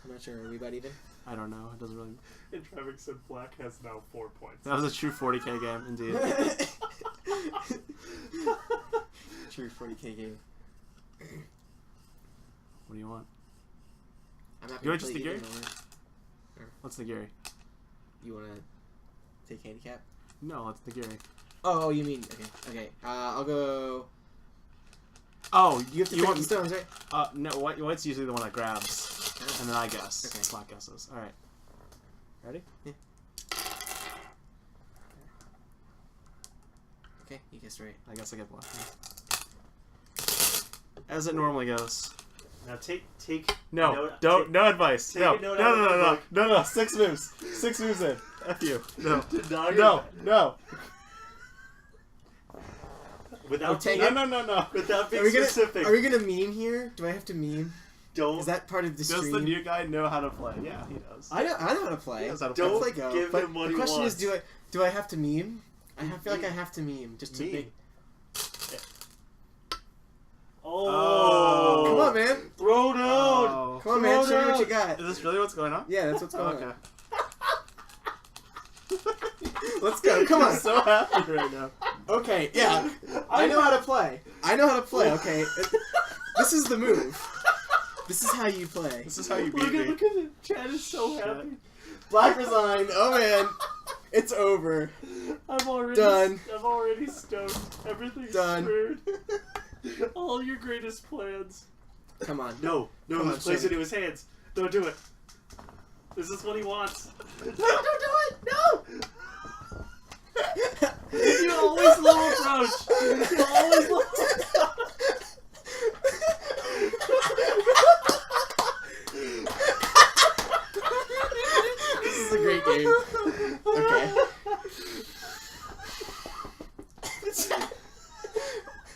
I'm not sure. Are we about even? I don't know. It doesn't really... And Trevor said Black has now 4 points. That was a true 40k game, indeed. True 40k game. What do you want? I'm not You going want to just play the Gary? either. What's the Gary? You want to take handicap? No, that's the Gary. Oh, you mean... Okay, okay. I'll go... Oh, You have to pick up the stones, right? No, White's usually the one that grabs. Oh. And then I guess. Okay. Black guesses. Alright. Ready? Yeah. Okay, you guessed right. I guess I get black. As it normally goes. Now take No, note, no advice. take No, a note no, out no, of no, the no, book. no, no, 6 moves. 6 moves in. F you. No. No, No, no. Without take being, it. No. without being Are we gonna specific. Are we gonna meme here? Do I have to meme? Don't Is that part of the Does stream? the new guy know how to play? Yeah, he does. I know how to play. He knows how to Don't play. I play Go. give But him what the he question wants. is, do I have to meme? I feel like I have to meme just to Meme. make. Oh, Come on, man. Throw down. Oh. Come on, man. Throw Show me what you down. got. Is this really what's going on? Yeah, that's what's going Okay. on. Let's go. Come on. I'm so happy right now. Okay, yeah. I know how to play. Okay. This is the move. This is how you play. This is how you beat Look me. at it. Chad is so happy. Black resign. Oh, man. It's over. I'm already Done. I'm already stoked. Everything's Done. screwed. All your greatest plans. Come on. No, Come on, let's place show it in his hands. Don't do it. This is what he wants. No, don't do it. No. You always low approach. You always low This is a great game. Okay.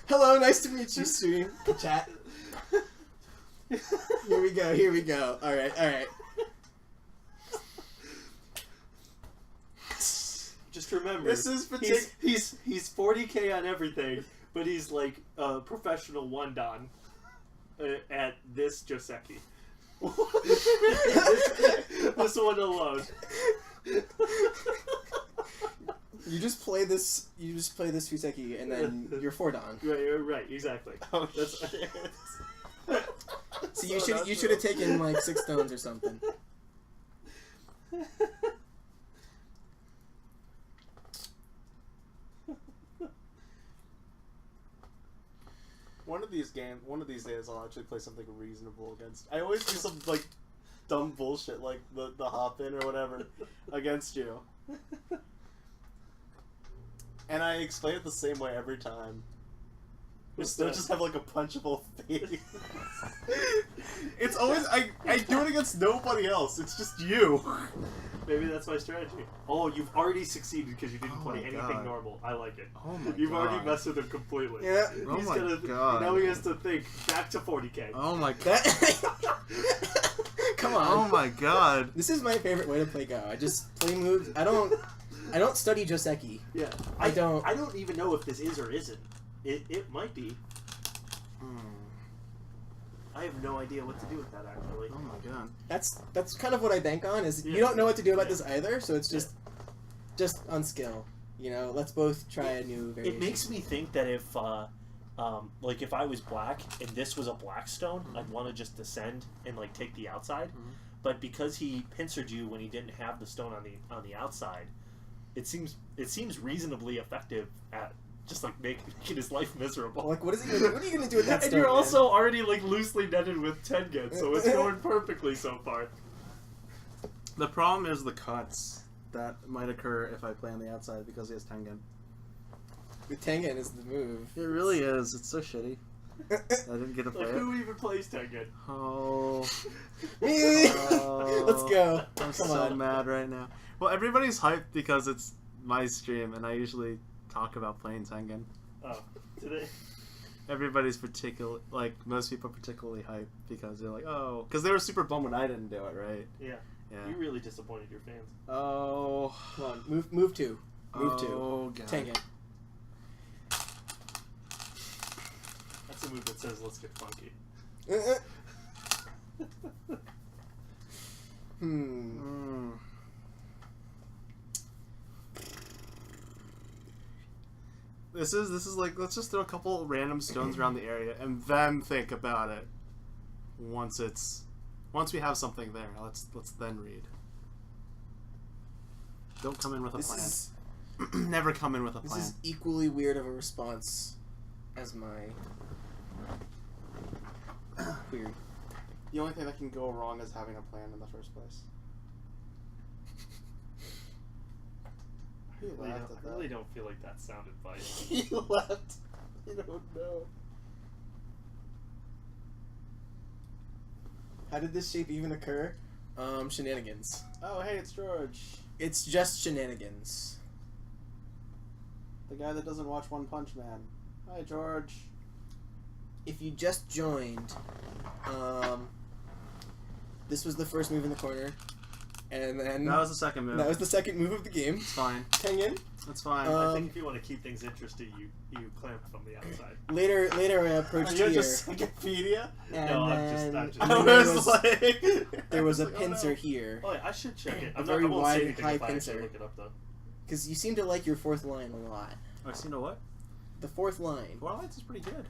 Hello, nice to meet you, stream. Chat. Here we go. Alright. Just remember, This is he's 40k on everything, but he's like a professional one dan at this Joseki. this one alone. You just play this Fuseki and then you're 4-dan. Right, exactly. Oh, That's So you should have taken like 6 stones or something. One of these days I'll actually play something reasonable against. I always do some like dumb bullshit like the hop in or whatever against you. And I explain it the same way every time. Just have like a punchable face. It's always I do it against nobody else. It's just you. Maybe that's my strategy. Oh, you've already succeeded because you didn't Oh play my anything God. normal. I like it. Oh my You've God. already messed with him completely. Yeah. Oh He's my God. Now he has to think back to 40k. Oh my That Come on. Oh my God. This is my favorite way to play Go. I just play moves. I don't study Joseki. Yeah. I don't even know if this is or isn't. It might be. I have no idea what to do with that actually. Oh my God. That's kind of what I bank on is Yeah. you don't know what to do about this either, so it's just on skill. You know, let's both try a new variation. It makes me think that if like if I was black and this was a black stone, I'd want to just descend and like take the outside. But because he pincered you when he didn't have the stone on the outside, it seems reasonably effective at just like making his life miserable. Like, what are you gonna do with that And stone? you're man? also already like loosely netted with Tengen, so it's going perfectly so far. The problem is the cuts that might occur if I play on the outside because he has Tengen. The Tengen is the move. It really is. It's so shitty. I didn't get to play Like it. who even plays Tengen? Oh. Me. Oh. Let's go. I'm Come so on. mad right now. Well, everybody's hyped because it's my stream, and I usually talk about playing Tengen. Oh, today. Everybody's most people are particularly hyped because they're like, oh, because they were super bummed when I didn't do it, right? Yeah. Yeah. You really disappointed your fans. Oh. Come on, move two. Move two. Oh, God. Tengen. That's a move that says let's get funky. This is like, let's just throw a couple random stones around the area and then think about it. Once we have something there, let's then read. Don't come in with a plan. Never come in with a plan. This is equally weird of a response as my weird. The only thing that can go wrong is having a plan in the first place. I really don't feel like that sounded biased. He left. I don't know. How did this shape even occur? Shenanigans. Oh, hey, it's George. It's just shenanigans. The guy that doesn't watch One Punch Man. Hi, George. If you just joined, this was the first move in the corner. And then That was the second move. that was the second move of the game. It's fine. Tengen. That's fine. I think if you want to keep things interesting, you clamp from the outside. Later I approached You're here. just Wikipedia? And No, then I'm just- there was a I was like, pincer oh, no. here. Oh, yeah, I should check it. A I'm very not, I won't wide, say anything high if I actually pincer. look it up, though. Because you seem to like your fourth line a lot. I see. You know what? The fourth line. Four Lights is pretty good.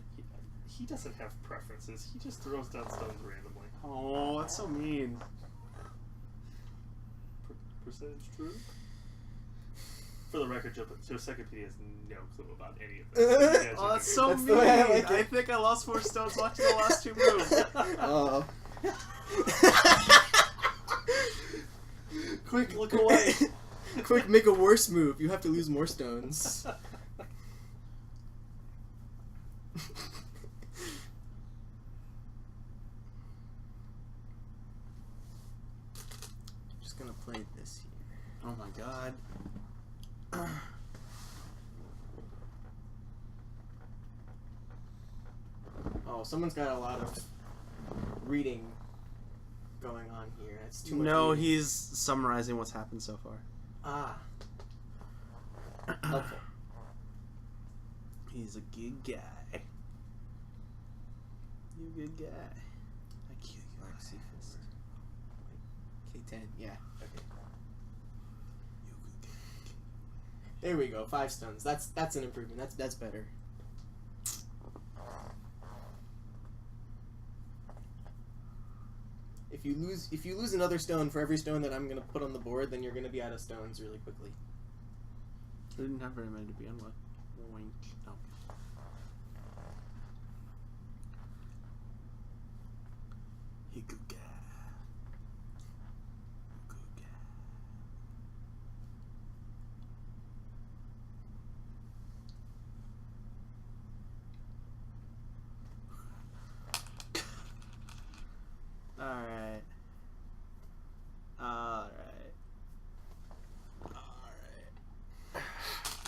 He doesn't have preferences. He just throws down stones randomly. Oh, that's so mean. Percentage true? For the record, Josephine has no clue about any of this. Oh, that's so That's mean. the way I like it. I think I lost 4 stones watching the last 2 moves. Oh. Quick, look away. Quick, make a worse move. You have to lose more stones. Just gonna play this here. Oh my god. Oh, someone's got a lot of reading going on here. It's too much. No, reading. he's summarizing what's happened so far. Ah. Helpful. He's a good guy. You a good guy. I kill you like Seafist. K10, yeah. Okay. You a good guy. There we go. 5 stones. That's an improvement. That's better. If you lose another stone for every stone that I'm gonna put on the board, then you're gonna be out of stones really quickly. I didn't have very many to begin with. Wink. No. He good guy. Good guy. Alright.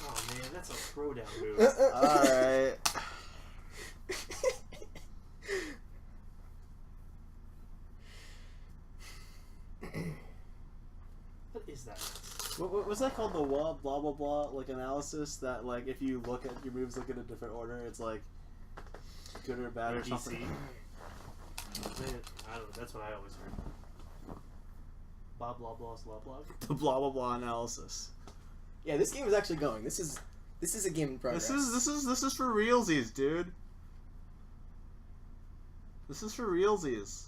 Oh man, that's a throwdown move. Alright. What is that? What was that called? The blah blah blah like analysis that like if you look at your moves look in a different order, it's like good or bad or DC? something. Man, I don't know. That's what I always heard. Blah blah blah blah blah. The blah blah blah analysis. Yeah, this game is actually going. This is a game in progress. This is for realsies, dude. This is for realsies.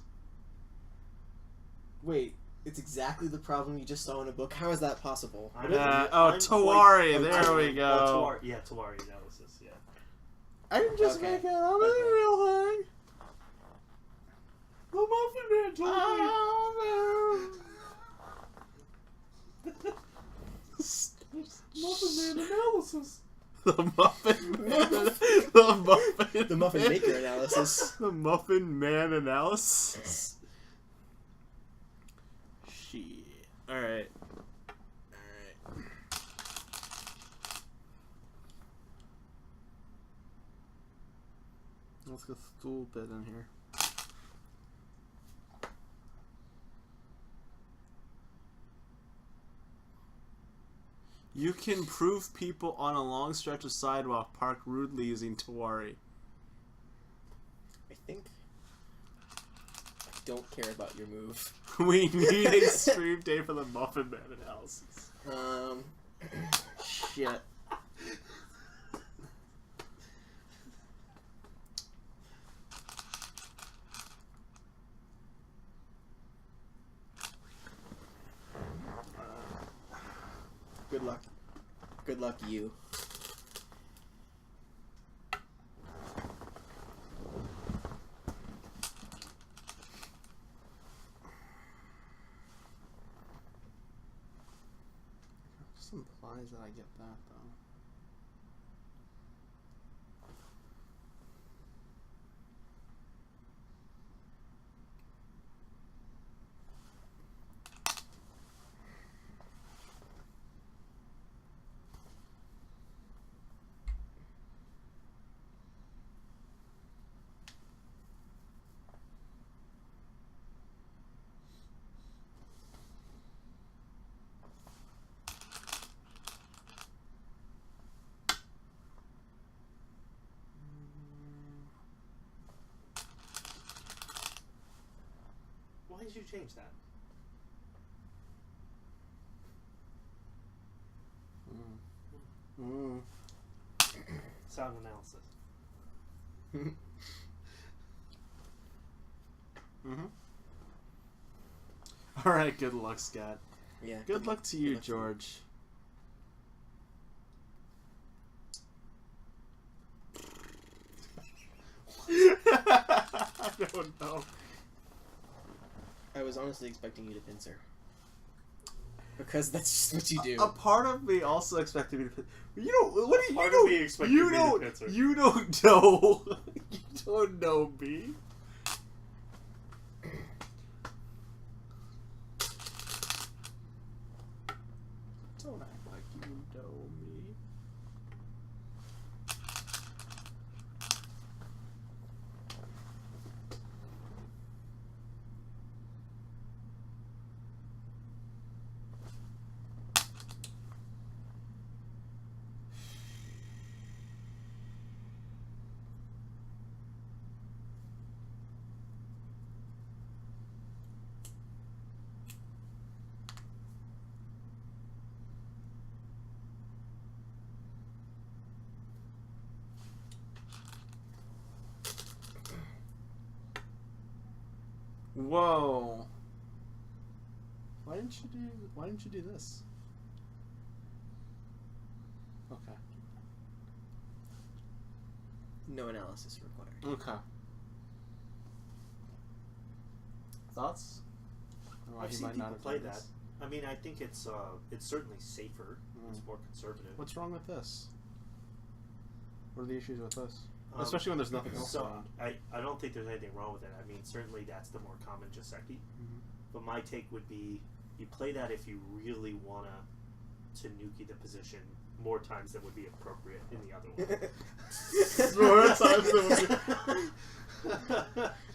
Wait, it's exactly the problem you just saw in a book. How is that possible? I'm Tawari, there we go. Oh, Tawari analysis, yeah. I didn't just Okay. make it up. It's a real thing. The Muffin Man told Muffin Man analysis. The Muffin Man. The Muffin. The Muffin Maker analysis. The Muffin Man analysis. Shit. Alright. Let's go stool bit in here. You can prove people on a long stretch of sidewalk park rudely using Tawari. I think don't care about your move. We need a stream day for the Muffin Man analysis. Shit. Good luck. Good luck, you. Just implies that I get that, though. Why did you change that? Sound analysis. Alright, good luck, Scott. Yeah. Good luck to you, George. I don't know. I was honestly expecting you to pincer. Because that's just what you do. A part of me also expected me to pincer. You know, what do you Part know? of me expected You me to don't. pincer. You don't know. You don't know me. Don't act like you know me. Whoa. Why didn't you do this? Okay. No analysis required. Okay. Thoughts? Or why I've he seen might people not have play done that. this? I mean, I think it's certainly safer. It's more conservative. What's wrong with this? What are the issues with this? Especially when there's nothing else So around. I don't think there's anything wrong with it. I mean, certainly that's the more common Joseki. But my take would be you play that if you really wanna Tanuki the position more times than would be appropriate in the other one. More times than would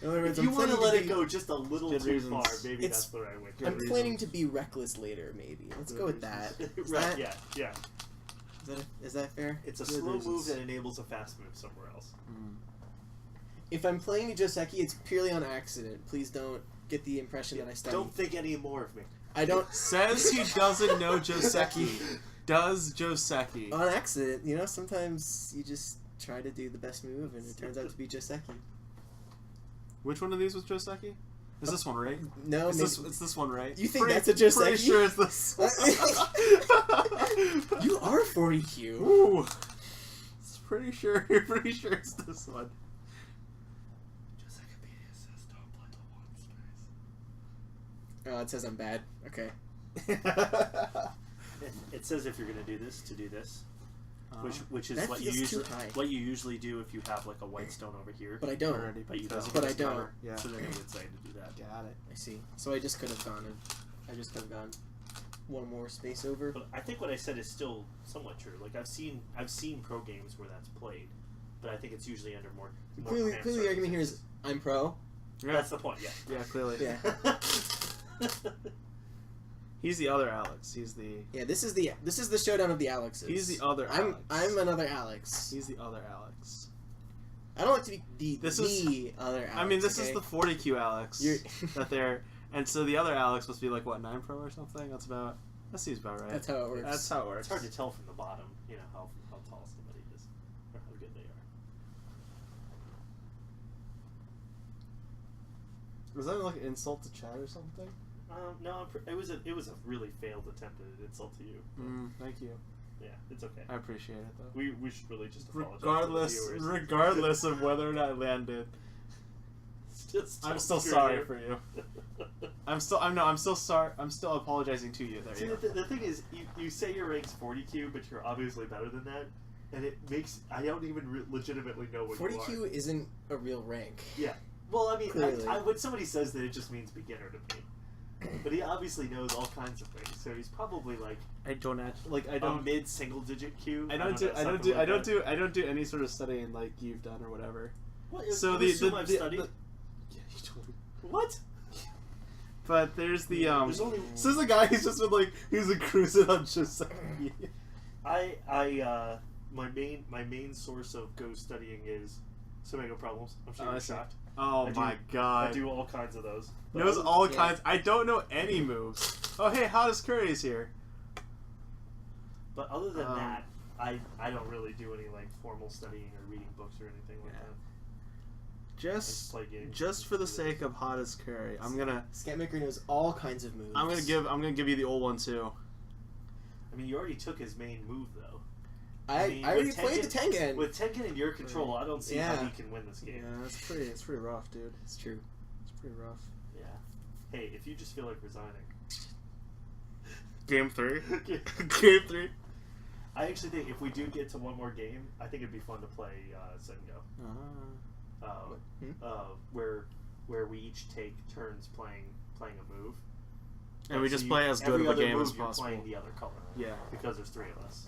In other words, If you I'm want to planning let to it be- go just a little Good too reasons. far, maybe It's- that's the right way. I'm Good planning reasons. to be reckless later, maybe. Let's Good go with reasons. that. Is Right? that, Yeah. is that fair? It's a Good slow move reasons. that enables a fast move somewhere else. If I'm playing Joseki, it's purely on accident. Please don't get the impression that I study. Don't think any more of me. I don't. Says he doesn't know Joseki. Does Joseki. On accident, you know, sometimes you just try to do the best move and it turns out to be Joseki. Which one of these was Joseki? Is this one right? No, Is maybe. it's this one right? You think that's a Joseki? Pretty sure it's this one. You are 40Q. Ooh. It's pretty sure. You're pretty sure it's this one. Josekipedia says don't play the one space. Oh, it says I'm bad. Okay. It says if you're going to do this, to do this. Which is That what you feels too usually high. what you usually do if you have like a white stone over here. But I don't. Already, But you because don't. But it's I don't. cover. Yeah. So then it would say to do that. Got it. I see. So I just could have gone. I just could have gone one more space over. But I think what I said is still somewhat true. Like I've seen pro games where that's played, but I think it's usually under more Clearly, cramped the argument here is circumstances. I'm pro. Yeah. That's the point. Yeah. Yeah, clearly. Yeah. He's the other Alex. He's the. Yeah. This is the showdown of the Alexes. He's the other Alex. I'm another Alex. He's the other Alex. I don't like to be This the other Alex. I mean, this okay? is the 40Q Alex You're- that they're, and so the other Alex must be like what 9 Pro or something. That seems about right. That's how it works. That's how it works. It's hard to tell from the bottom, you know, how tall somebody is or how good they are. Was that like an insult to chat or something? No, it was a really failed attempt at an insult to you. Thank you. Yeah, it's okay. I appreciate it though. We should really just apologize to the viewers. Regardless of whether or not it landed, I'm still sorry for you. I'm still sorry. I'm still apologizing to you. There See, you go. the thing is, you say your rank's 40Q, but you're obviously better than that, and it makes I don't even legitimately know what 40Q you are. isn't a real rank. Yeah. Well, I mean, Clearly. when somebody says that, it just means beginner to me. But he obviously knows all kinds of things, so he's probably like I don't actually like. I a don't. mid single digit Q. I don't do any sort of studying like you've done or whatever. What? So I've studied. yeah, you told me. What? But there's the There's only So there's a guy who's just been like he's a cruising on just like me. my main source of Go studying is Tsumego problems. I'm sure Oh, I you're see. shocked. Oh my god. I do all kinds of those. Knows all Yeah. kinds. I don't know any moves. Oh hey, Hottest Curry is here. But other than that, I don't really do any like formal studying or reading books or anything like Yeah. that. Just play games. just for the sake of Hottest Curry, I'm gonna Scatmaker knows all kinds of moves. I'm gonna give you the old one too. I mean, you already took his main move though. I mean, already with played the Tengen. With Tengen in your control, I don't see how Yeah. he can win this game. Yeah, it's pretty rough, dude. It's true. It's pretty rough. Yeah. Hey, if you just feel like resigning. Game 3. Game 3. I actually think if we do get to one more game, I think it'd be fun to play Sengo. Where we each take turns playing a move. And we So just play as good every of a other game move as you're possible. playing the other color. Yeah. Because there's 3 of us.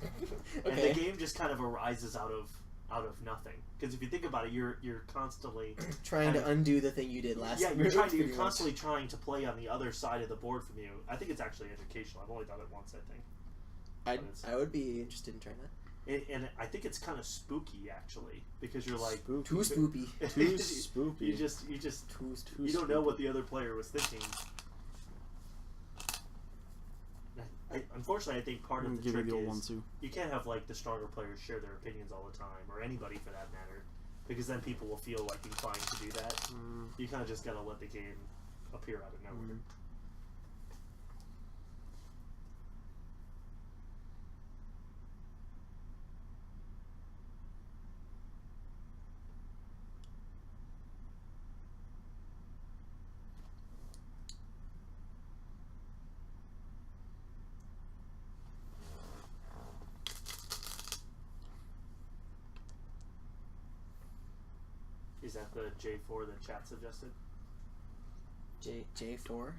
Okay. And the game just kind of arises out of nothing. Because if you think about it, you're constantly trying to undo the thing you did last. you're move, you're pretty constantly trying to play on the other side of the board from you. I think it's actually educational. I've only done it once, I think. much. I would be interested in trying that. And I think it's kind of spooky actually, because you're like Spooky. Too spoopy. Too spoopy. you just Too you don't know what the other player was thinking. Unfortunately, I think part of the give you trick the old is one too. you can't have like the stronger players share their opinions all the time, or anybody for that matter, because then people will feel like inclined to do that. You kind of just gotta let the game appear out of nowhere. Is that the J4 that chat suggested? J4.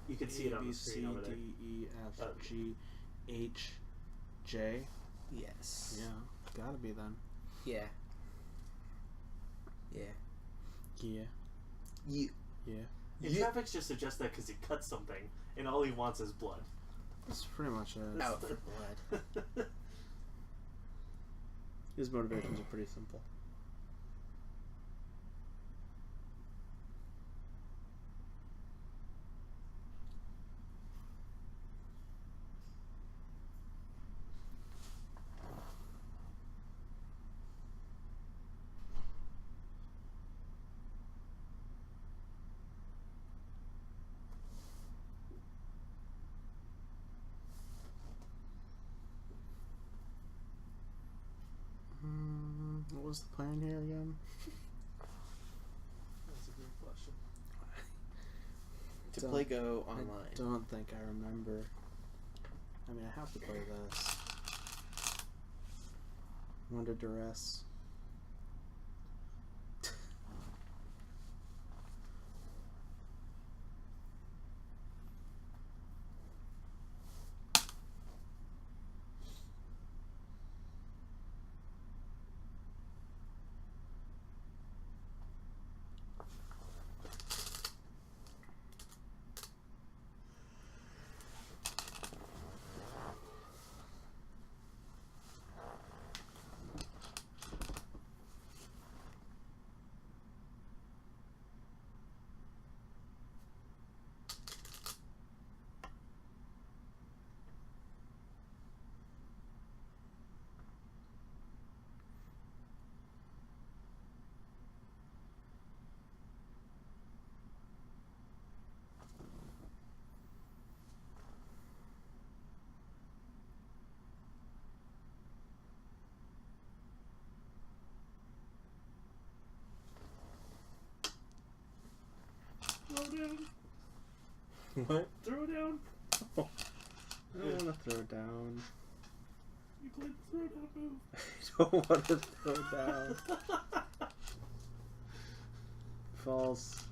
You can see it on the screen over there. E, F, G, H, J. Yes. Yeah, gotta be then. Yeah. Yeah. Yeah. You. Yeah. And Traffics just suggests that because he cut something, and all he wants is blood. That's pretty much it. Out for blood. His motivations are pretty simple. What was the plan here again? That's a great question. To play Go online. I don't think I remember. I mean, I have to play this. I'm under duress. down. What? Throw down. I don't want to throw down. You played the throw down move. I don't want to throw down. False.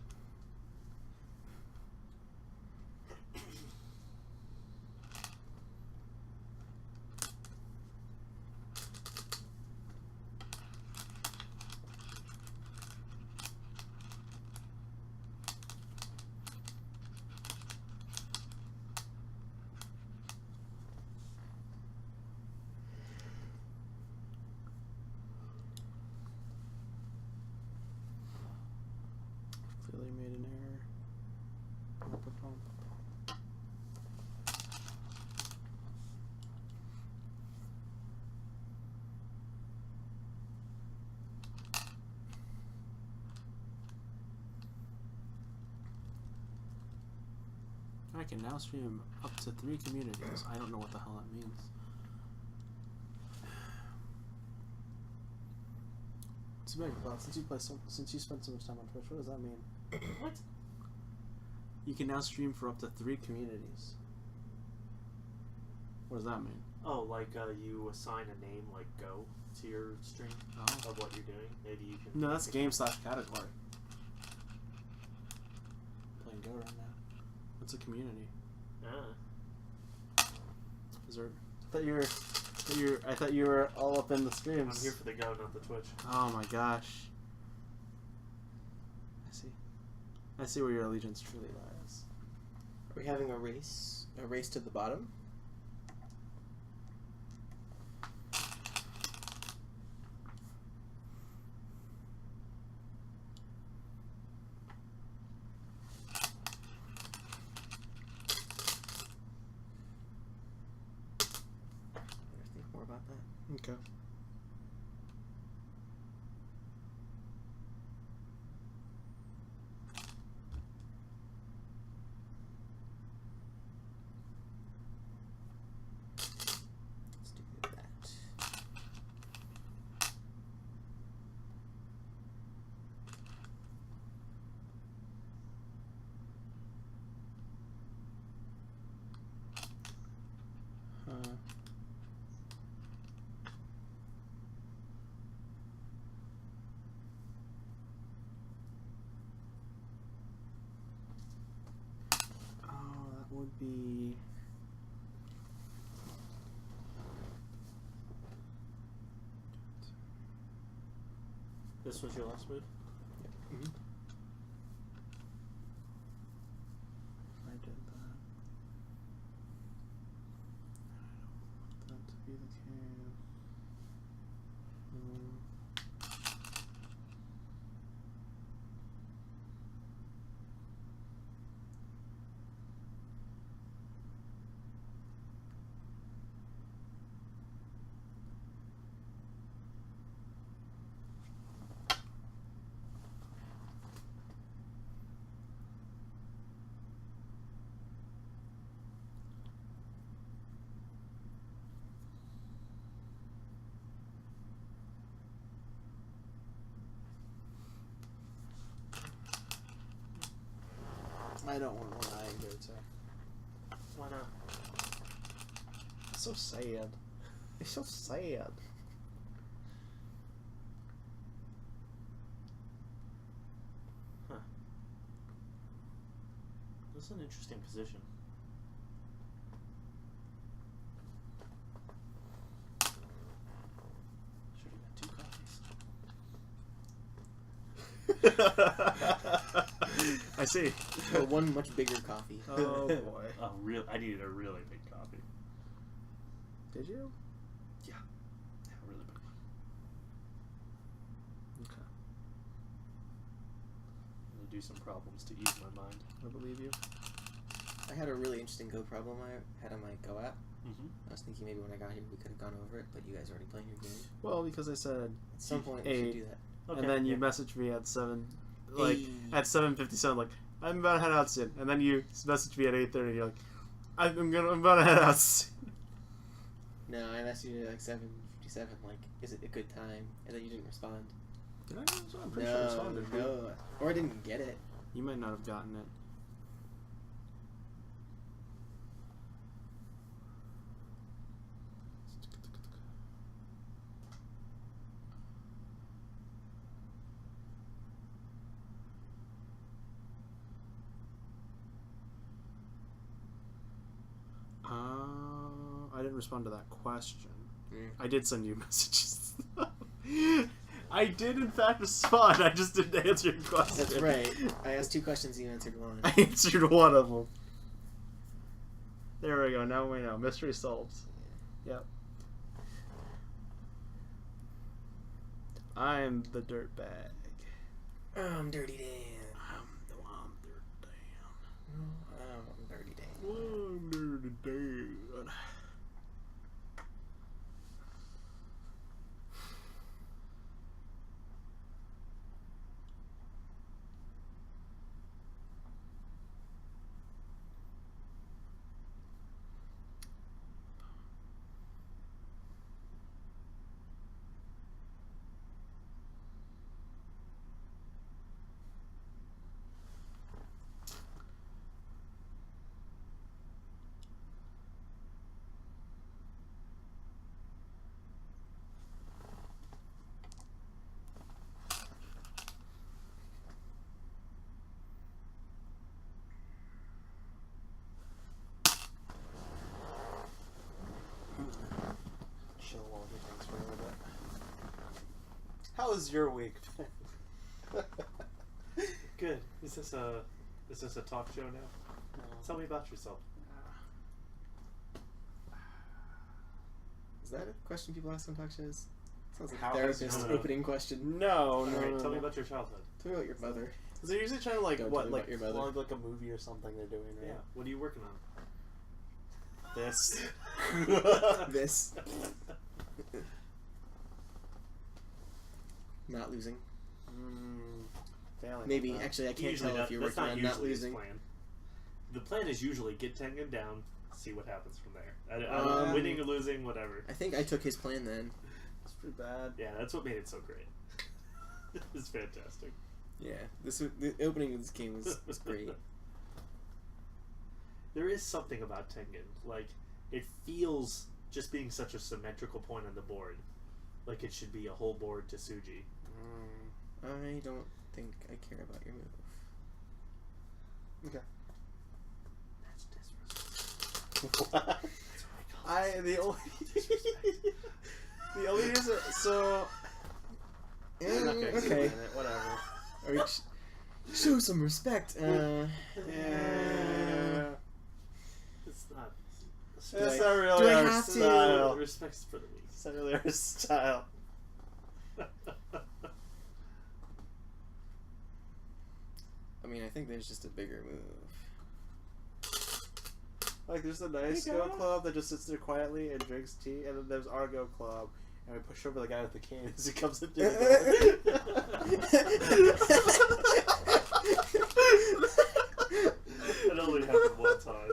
Clearly made an error. I can now stream up to 3 communities. I don't know what the hell that means. TsumegoBot, since you spent so much time on Twitch, what does that mean? What? You can now stream for up to 3 communities. What does that mean? Oh, like you assign a name like Go to your stream of what you're doing. Maybe you can. No, that's game/category. Playing Go right now. What's a community? Is there? I thought you were all up in the streams. I'm here for the Go, not the Twitch. Oh my gosh. I see where your allegiance truly lies. Are we having a race? A race to the bottom? Think more about that. Okay. Let's do that. Would be This was your last move? Mm-hmm. I did that. I don't want that to be the case. I don't want one I go to. Why not? It's so sad. It's so sad. Huh. This is an interesting position. Should have got 2 copies. I see. Or one much bigger coffee. Oh boy. I needed a really big copy. Did you? Yeah, a really big one. Okay. I'm gonna do some problems to ease my mind. I believe you. I had a really interesting Go problem I had on my Go app. Mm-hmm. I was thinking maybe when I got here we could have gone over it, but you guys are already playing your game. Well, because I said At some point we should do that. Okay. and then you messaged me at 7, like at 7:57, like I'm about to head out soon, and then you messaged me at 8:30. You're like, I'm about to head out soon. No, I messaged you at like 7:57. Like, is it a good time? And then you didn't respond. Did I? I'm pretty sure I responded. No, or I didn't get it. You might not have gotten it. I didn't respond to that question. Mm. I did send you messages. I did, in fact, respond. I just didn't answer your question. That's right. I asked 2 questions and you answered 1. I answered one of them. There we go. Now we know. Mystery solved. Yep. I'm the dirtbag. I'm Dirty Dan. I'm Dirt Dan. I'm Dirty Dan. I'm Dirty Dan. Chill while he thinks for a little bit. How was your week? Good. Is this a talk show now? No. Tell me about yourself. Is that a question people ask on talk shows? Sounds like How a has- therapist's no, no. opening question. No, Alright, tell me about your childhood. Tell me about your mother. Because they're usually trying to like Don't what tell me like about your mother. plug like a movie or something they're doing, right? Yeah. What are you working on? This. This. Not losing. Failing. Maybe. on that. Actually, I can't Usually tell if you're that's working on not usually his losing. plan. The plan is usually get Tengen down, see what happens from there. Um, Winning or losing, whatever. I think I took his plan then. It's pretty bad. Yeah, that's what made it so great. It's fantastic. Yeah. The opening of this game was great. There is something about Tengen. Like, it feels, just being such a symmetrical point on the board, like it should be a whole board to Suji. I don't think I care about your move. Okay. That's disrespectful. What? That's what I call it. The only the only reason Yeah, I'm not gonna okay. explain it, whatever. Or show some respect. Yeah. It's not. That's I- not really do I our have to- style. Respect's for the weak. It's not really our style. I mean, I think there's just a bigger move. Like, there's the nice Hey, Go guy. Club that just sits there quietly and drinks tea, and then there's our Go Club, and we push over the guy with the cane as he comes into the It only happened one time.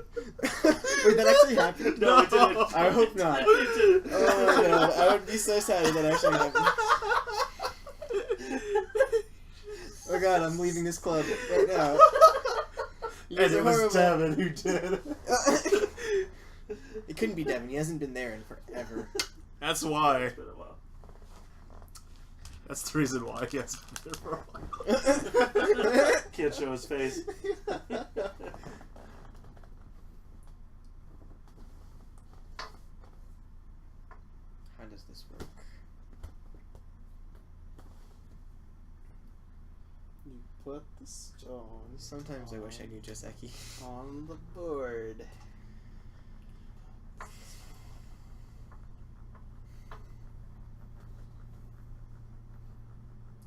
Wait, that actually happened? No, it didn't. I hope not. It didn't. Oh no, I would be so sad if that actually happened. Oh god, I'm leaving this club right now. You guys And are it was horrible. Devin who did. It couldn't be Devin. He hasn't been there in forever. That's why. It's been a while. That's the reason why he hasn't been there for a while. Can't show his face. How does this work? You put the stones Sometimes I wish I knew Joseki. on the board.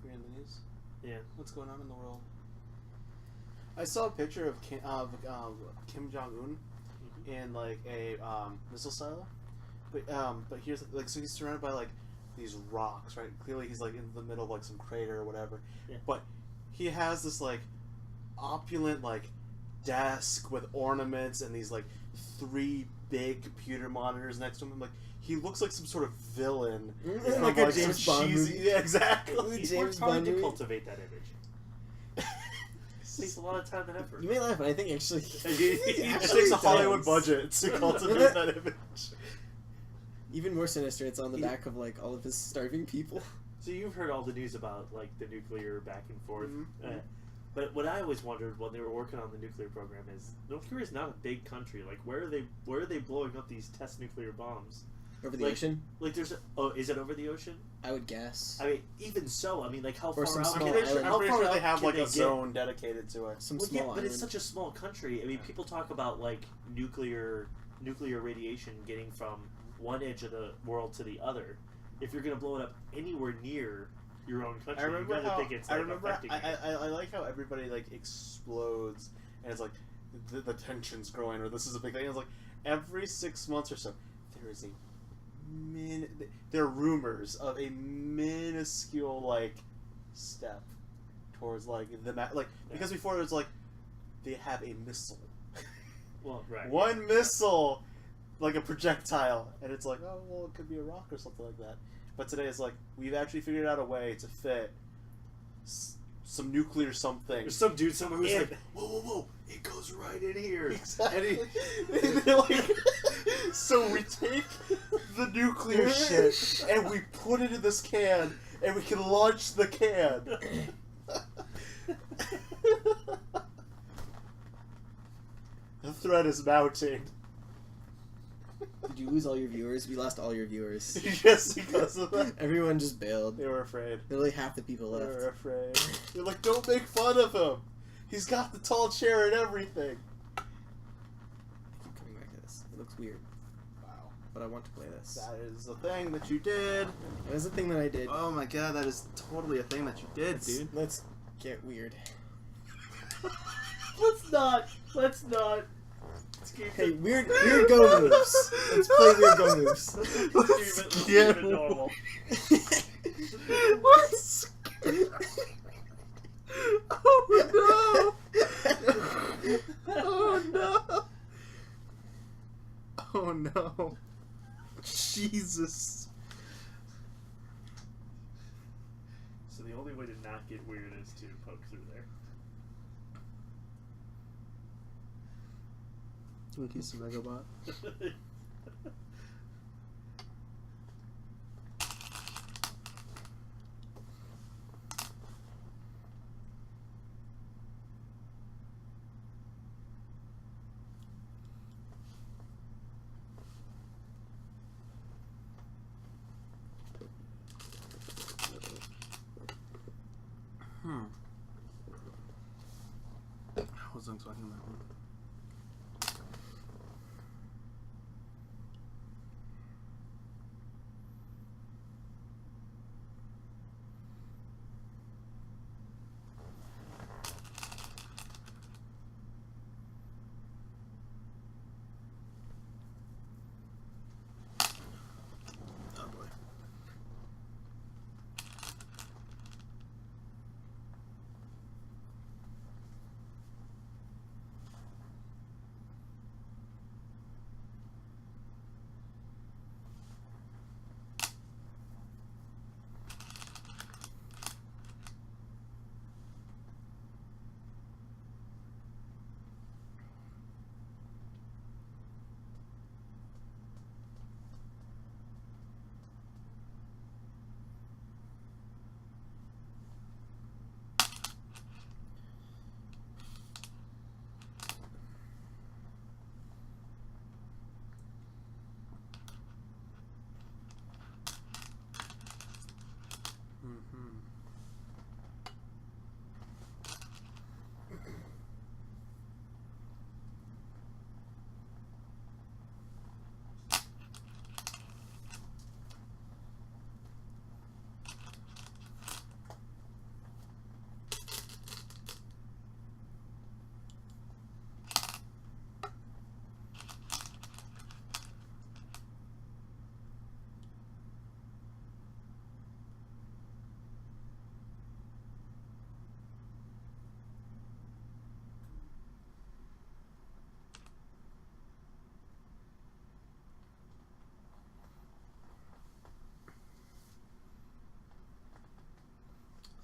You're in the news? Yeah. What's going on in the world? I saw a picture of Kim Jong-un in like a missile silo, but here's like, so he's surrounded by like these rocks, right? Clearly he's like in the middle of like some crater or whatever. Yeah. But he has this like opulent like desk with ornaments and these like 3 big computer monitors next to him. Like, he looks like some sort of villain. from, Like a some James Bond cheesy, movie. yeah, exactly. James He worked Bond hard to movie. cultivate that image. Takes a lot of time and effort. You may laugh, but I think actually... It actually takes a Hollywood does. budget to cultivate that image. Even more sinister, it's on the He- back of like all of his starving people. So you've heard all the news about like the nuclear back and forth. Mhm. But what I always wondered when they were working on the nuclear program is North Korea is not a big country. Like, where are they blowing up these test nuclear bombs? Over the ocean? Like, there's is it over the ocean? I would guess. I mean, even so, I mean, like, how Or far some out? small can they, island. I'm pretty sure they out have can like they a get? zone dedicated to it. Some Well, small yeah, but island. it's such a small country. I mean, people talk about like nuclear radiation getting from one edge of the world to the other. If you're gonna blow it up anywhere near your own country, I remember you're gonna how think it's like, affecting you. I like how everybody like explodes and it's like the tension's growing or this is a big thing. It's like every 6 months or so there is a there are rumors of a minuscule like step towards like because before it was like they have a missile. Well, right. One missile, like a projectile, and it's like, oh well, it could be a rock or something like that. But today it's like we've actually figured out a way to fit some nuclear something. There's some dude somewhere who's like, whoa, it goes right in here. Exactly. And they're like, so we take the nuclear shit and we put it in this can, and we can launch the can. The threat is mounting. Did you lose all your viewers? We lost all your viewers. Yes, because of that. Everyone just bailed. They were afraid. Literally half the people They left. were afraid. They're like, don't make fun of him. He's got the tall chair and everything. I keep coming back to this. It looks weird. Wow. But I want to play this. That is the thing that you did. That is the thing that I did. Oh my god, that is totally a thing that you did, dude. Let's get weird. Let's not. Let's keep Hey, it. weird go moves. Let's play weird go moves. Let's keep it normal. Let's Oh no! Oh no! Oh no! Jesus! So the only way to not get weird is to poke through there. Can we use TsumegoBot? I wasn't talking about one. Oh boy.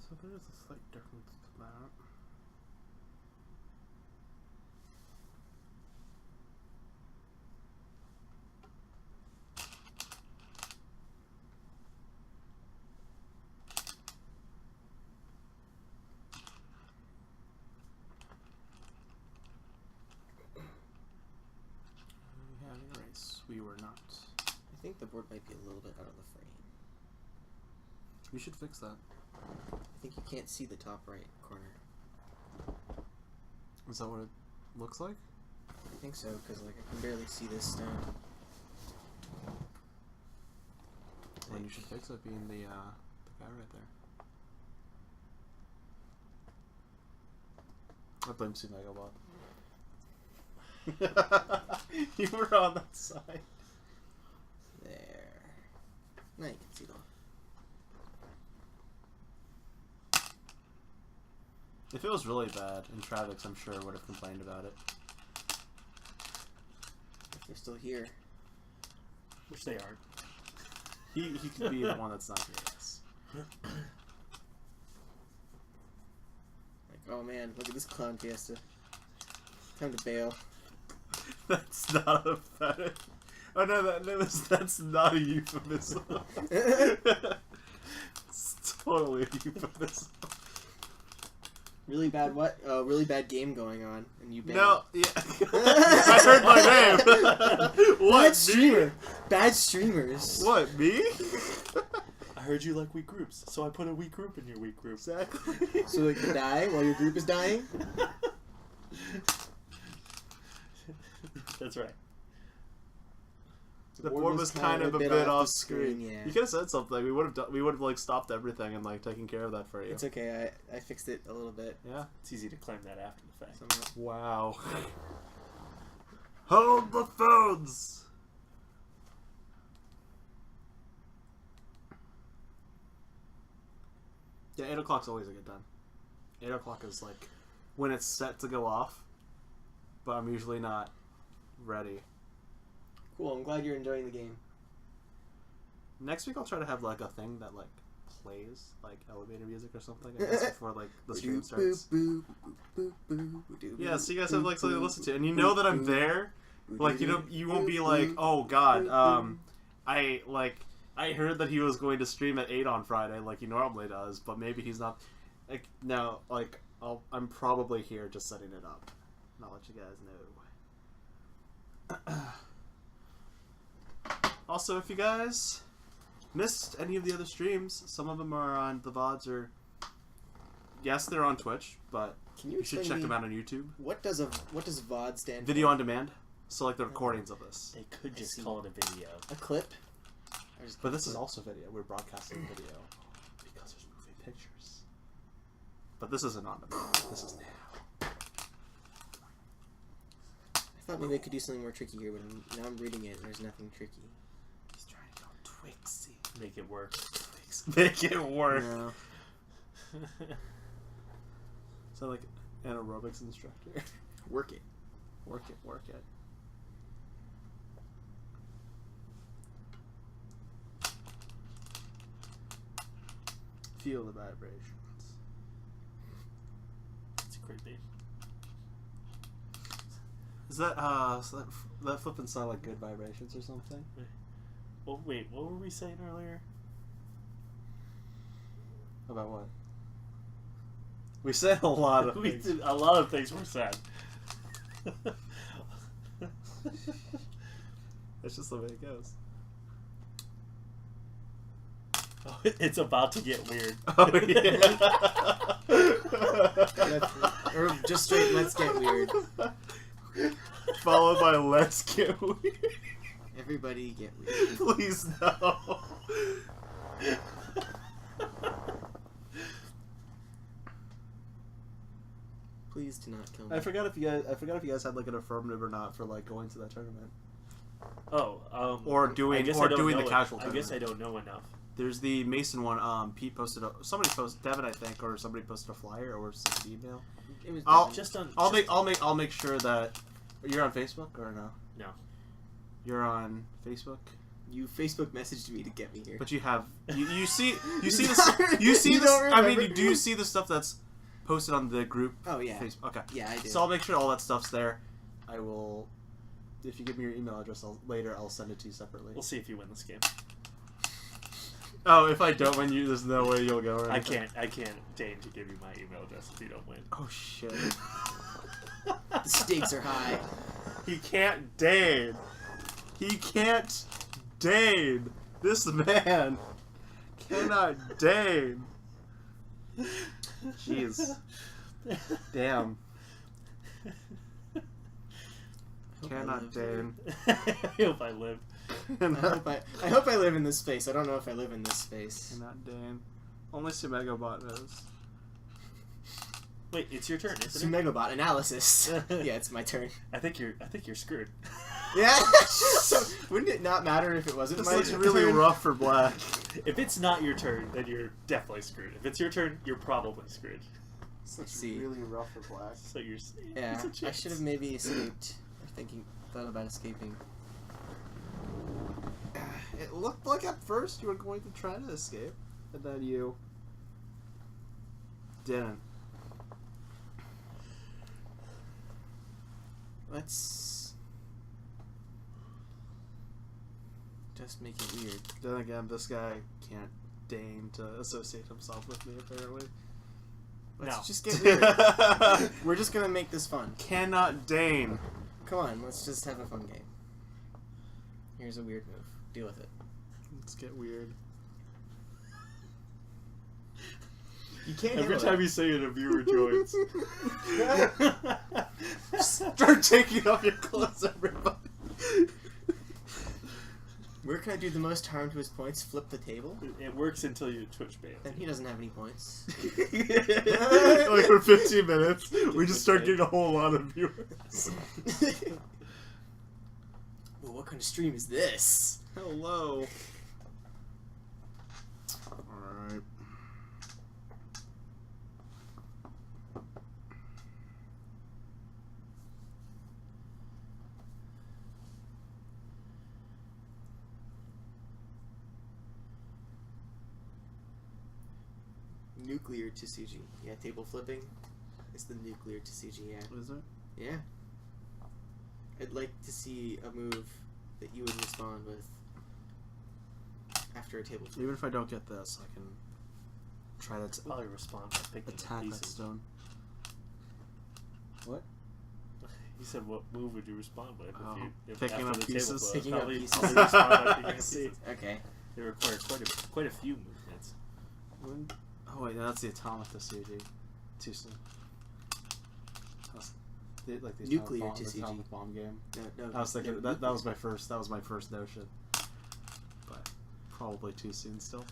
So there is a slight difference to that. the board might be a little bit out of the frame. You should fix that. I think you can't see the top right corner. Is that what it looks like? I think so, because like I can barely see this stone. Then you should fix it being the guy right there. I blame TsumegoBot. You were on that side. There. Now you can see the. If it was really bad in Travix, I'm sure I would have complained about it. If they're still here. Which they aren't. He could be the one that's not here. Yes. Like, oh man, look at this clown fiesta. Time to bail. That's not a fetish. Oh no, that's not a euphemism. It's totally a euphemism. Really bad what? Oh, really bad game going on, and you bailed. No, yeah. I heard my name. What? Bad streamer. Bad streamers. What, me? I heard you like weak groups, so I put a weak group in your weak group. Exactly. So they can die while your group is dying? That's right. The board was kind of a bit off screen. Yeah. You could have said something. We would have like stopped everything and like taken care of that for you. It's okay. I fixed it a little bit. Yeah. It's easy to claim that after the fact. Somehow. Wow. Hold the phones. Yeah, 8 o'clock's always a good time. 8 o'clock is like when it's set to go off, but I'm usually not ready. Cool. I'm glad you're enjoying the game. Next week I'll try to have like a thing that like plays like elevator music or something, I guess, before like the stream starts. Yeah, so you guys have like something to listen to, and you know that I'm there. Like you won't be like, oh god, I heard that he was going to stream at 8 on Friday like he normally does, but maybe he's not. Like now, like I'm probably here just setting it up. I'll let you guys know. Also, if you guys missed any of the other streams, some of them are on the VODs or... Yes, they're on Twitch, but Can you should check them out on YouTube. What does VOD stand Video for? on demand. So, like, the recordings of this. They could just see. call it a video. A clip? But this is also video. We're broadcasting video. Because there's moving pictures. But this isn't on demand. This is now. I thought maybe I could do something more tricky here, but now I'm reading it and there's nothing tricky. He's trying to go Twixie. Make it work. Make it work. No. Sound like an aerobics instructor. Work it. Work it, work it. Feel the vibrations. It's creepy. Is that so that flipping sound like good vibrations or something? Well, wait, what were we saying earlier? About what? We said a lot of things. A lot of things were said. That's just the way it goes. Oh, it's about to get weird. Oh yeah. Or just straight, let's get weird. Followed by let's get weird. Everybody get weird. Please no. Please do not kill me. I forgot if you guys had like an affirmative or not for like going to that tournament. Oh, Or doing the casual I guess tournament. I don't know enough. There's the Mason one. Pete posted somebody posted Devin, I think, or somebody posted a flyer or sent an email. It was I'll make sure that you're on Facebook or no? No. You're on Facebook. You Facebook messaged me to get me here. But you have you see You this don't you see you this. don't I mean, remember? do you see the stuff that's posted on the group? Oh yeah. Facebook. Okay. Yeah, I do. So I'll make sure all that stuff's there. I will. If you give me your email address, I'll send it to you separately. We'll see if you win this game. Oh, if I don't win you, there's no way you'll go. Or I anything. can't deign to give you my email address if you don't win. Oh shit. The stakes are high. He can't deign. He can't deign. This man cannot deign. Jeez. Damn. Cannot deign. I hope I live. I hope I live in this space. I don't know if I live in this space. Cannot deign. Only SumegoBot knows. Wait, it's your turn, isn't it? TsumegoBot analysis. Yeah, it's my turn. I think you're screwed. Yeah. So wouldn't it not matter if it wasn't This my looks really turn? rough for black. If it's not your turn, then you're definitely screwed. If it's your turn, you're probably screwed. This Let's looks see. really rough for black. So you're. Yeah, it's a I chance. should have maybe escaped. Or thought about escaping. It looked like at first you were going to try to escape, and then you didn't. Let's just make it weird. Then again, this guy can't deign to associate himself with me, apparently. Let's No. just get weird. We're just gonna make this fun. Cannot deign. Come on, let's just have a fun game. Here's a weird move. Deal with it. Let's get weird. You can't Every handle time it. you say it, a viewer joins. Start taking off your clothes, everybody. Where can I do the most harm to his points? Flip the table? It works until you Twitch ban. Then he doesn't have any points. Like for 15 minutes, we just start getting a whole lot of viewers. Well, what kind of stream is this? Hello. Alright. Nuclear to CG. Yeah, table flipping is the nuclear to CG, yeah. Is it? Yeah. I'd like to see a move that you would respond with after a table flip. Even if I don't get this, I can try to Probably respond by picking attack up that pieces. stone. What? He said, "What move would you respond with?" Oh, if picking after up the pieces. Table flip? Picking up Probably- pieces. probably respond by picking up pieces. Okay. They require quite a few movements. Oh wait, no, that's the atomic to CG. Too soon. That's like the Nuclear atomic to bomb, CG. the atomic bomb game. No, I was thinking yeah, that was my first notion, but probably too soon still.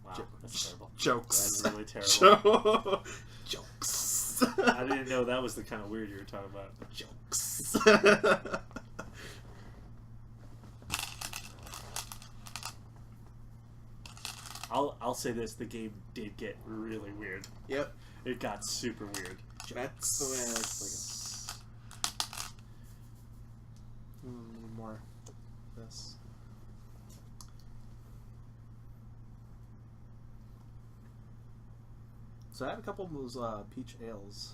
Wow, that's terrible. Jokes. That's really terrible. Jokes. I didn't know that was the kind of weird you were talking about. Jokes. I'll say this: the game did get really weird. Yep. It got super weird. That's the way I like to play it. A little more. This. So I had a couple of those peach ales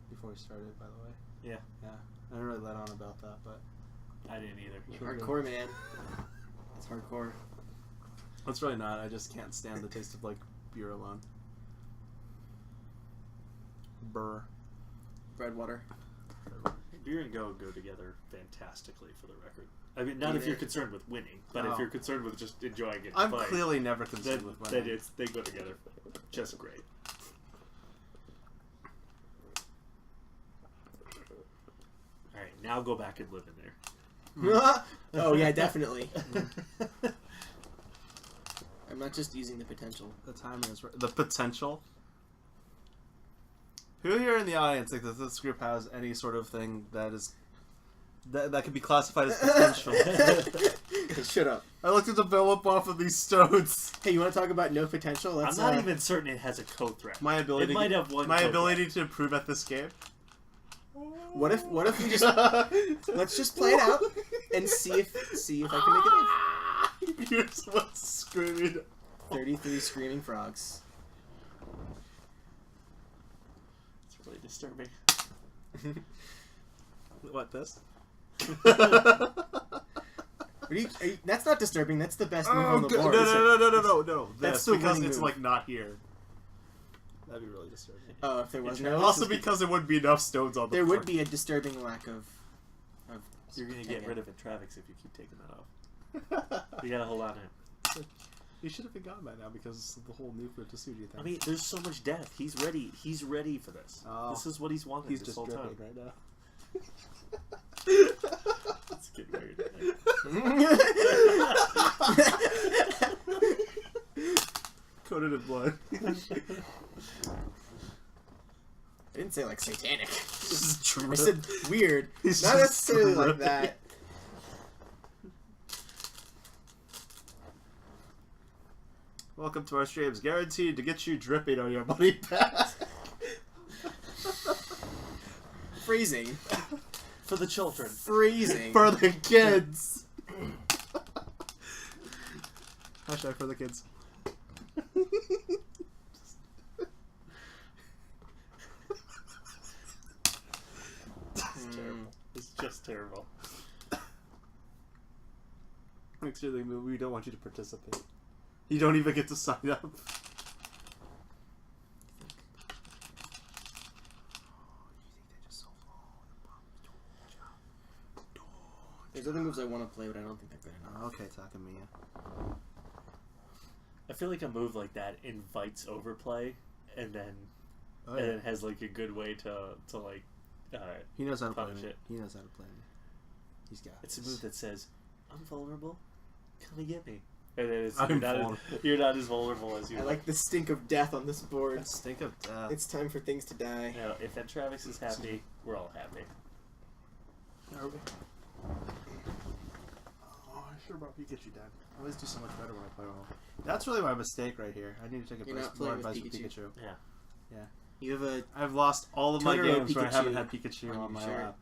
before we started, by the way. Yeah. Yeah. I didn't really let on about that, but I didn't either. Hardcore, man. It's hardcore. it's really not. I just can't stand the taste of like beer alone. Burr. Bread water. Beer and go together fantastically, for the record. I mean, not if you're concerned with winning, but if Oh. you're concerned with just enjoying it. I'm play, clearly never concerned then, with then winning. they go together just great. All right, now go back and live in there. Oh yeah, definitely. I'm not just using the potential. The timing is right. The potential. Who here in the audience think that this group has any sort of thing that is that could be classified as potential? Shut up. I like to develop off of these stones. Hey, you want to talk about no potential? I'm Let's, not even certain it has a code threat. My ability. It might have one. My code ability to improve at this game. What if we just let's just play it out and see if I can make it live. Here's what's screaming. 33 screaming frogs. It's really disturbing. What, this? That's not disturbing. That's the best move on the no, board. no. That's This, the because winning it's move. like not here. That'd be really disturbing. Oh, if there was And no. Also because there wouldn't be enough stones on the there board. would be a disturbing lack of You're gonna get rid of it, Travis, if you keep taking that off. You gotta hold on to him. He should have been gone by now because of the whole nuclear Tsuji thing. I mean, there's so much death. He's ready. He's ready for this. Oh. This is what he's wanted He's this just whole dripping time. right now. It's getting weird. Coated in blood. I didn't say like satanic. Just I said weird. He's Not just necessarily like dripping. that. Welcome to our streams, guaranteed to get you dripping on your money back. Freezing. For the children. Freezing. For the kids. Hashtag for the kids. It's terrible. It's just terrible. Next year, we don't want you to participate. You don't even get to sign up. There's other moves I want to play, but I don't think they're good enough. Okay, Takamiya. I feel like a move like that invites overplay, and then and then has like a good way to like He knows how to play punish me. it. He knows how to play me. He's got It's a this. move that says, "I'm vulnerable. Come and get me." And then it's, I'm you're not as vulnerable as you. I like the stink of death on this board. Stink of death. It's time for things to die. You know, if that Travis is happy, we're all happy. Are we? Oh, I sure about Pikachu, Dad. I always do so much better when I play well. That's really my mistake right here. I need to take You're a not more playing with advice with Pikachu. Yeah. Yeah. You have a I've lost all of my Totoro games where I haven't Pikachu had Pikachu on on your my shirt. lap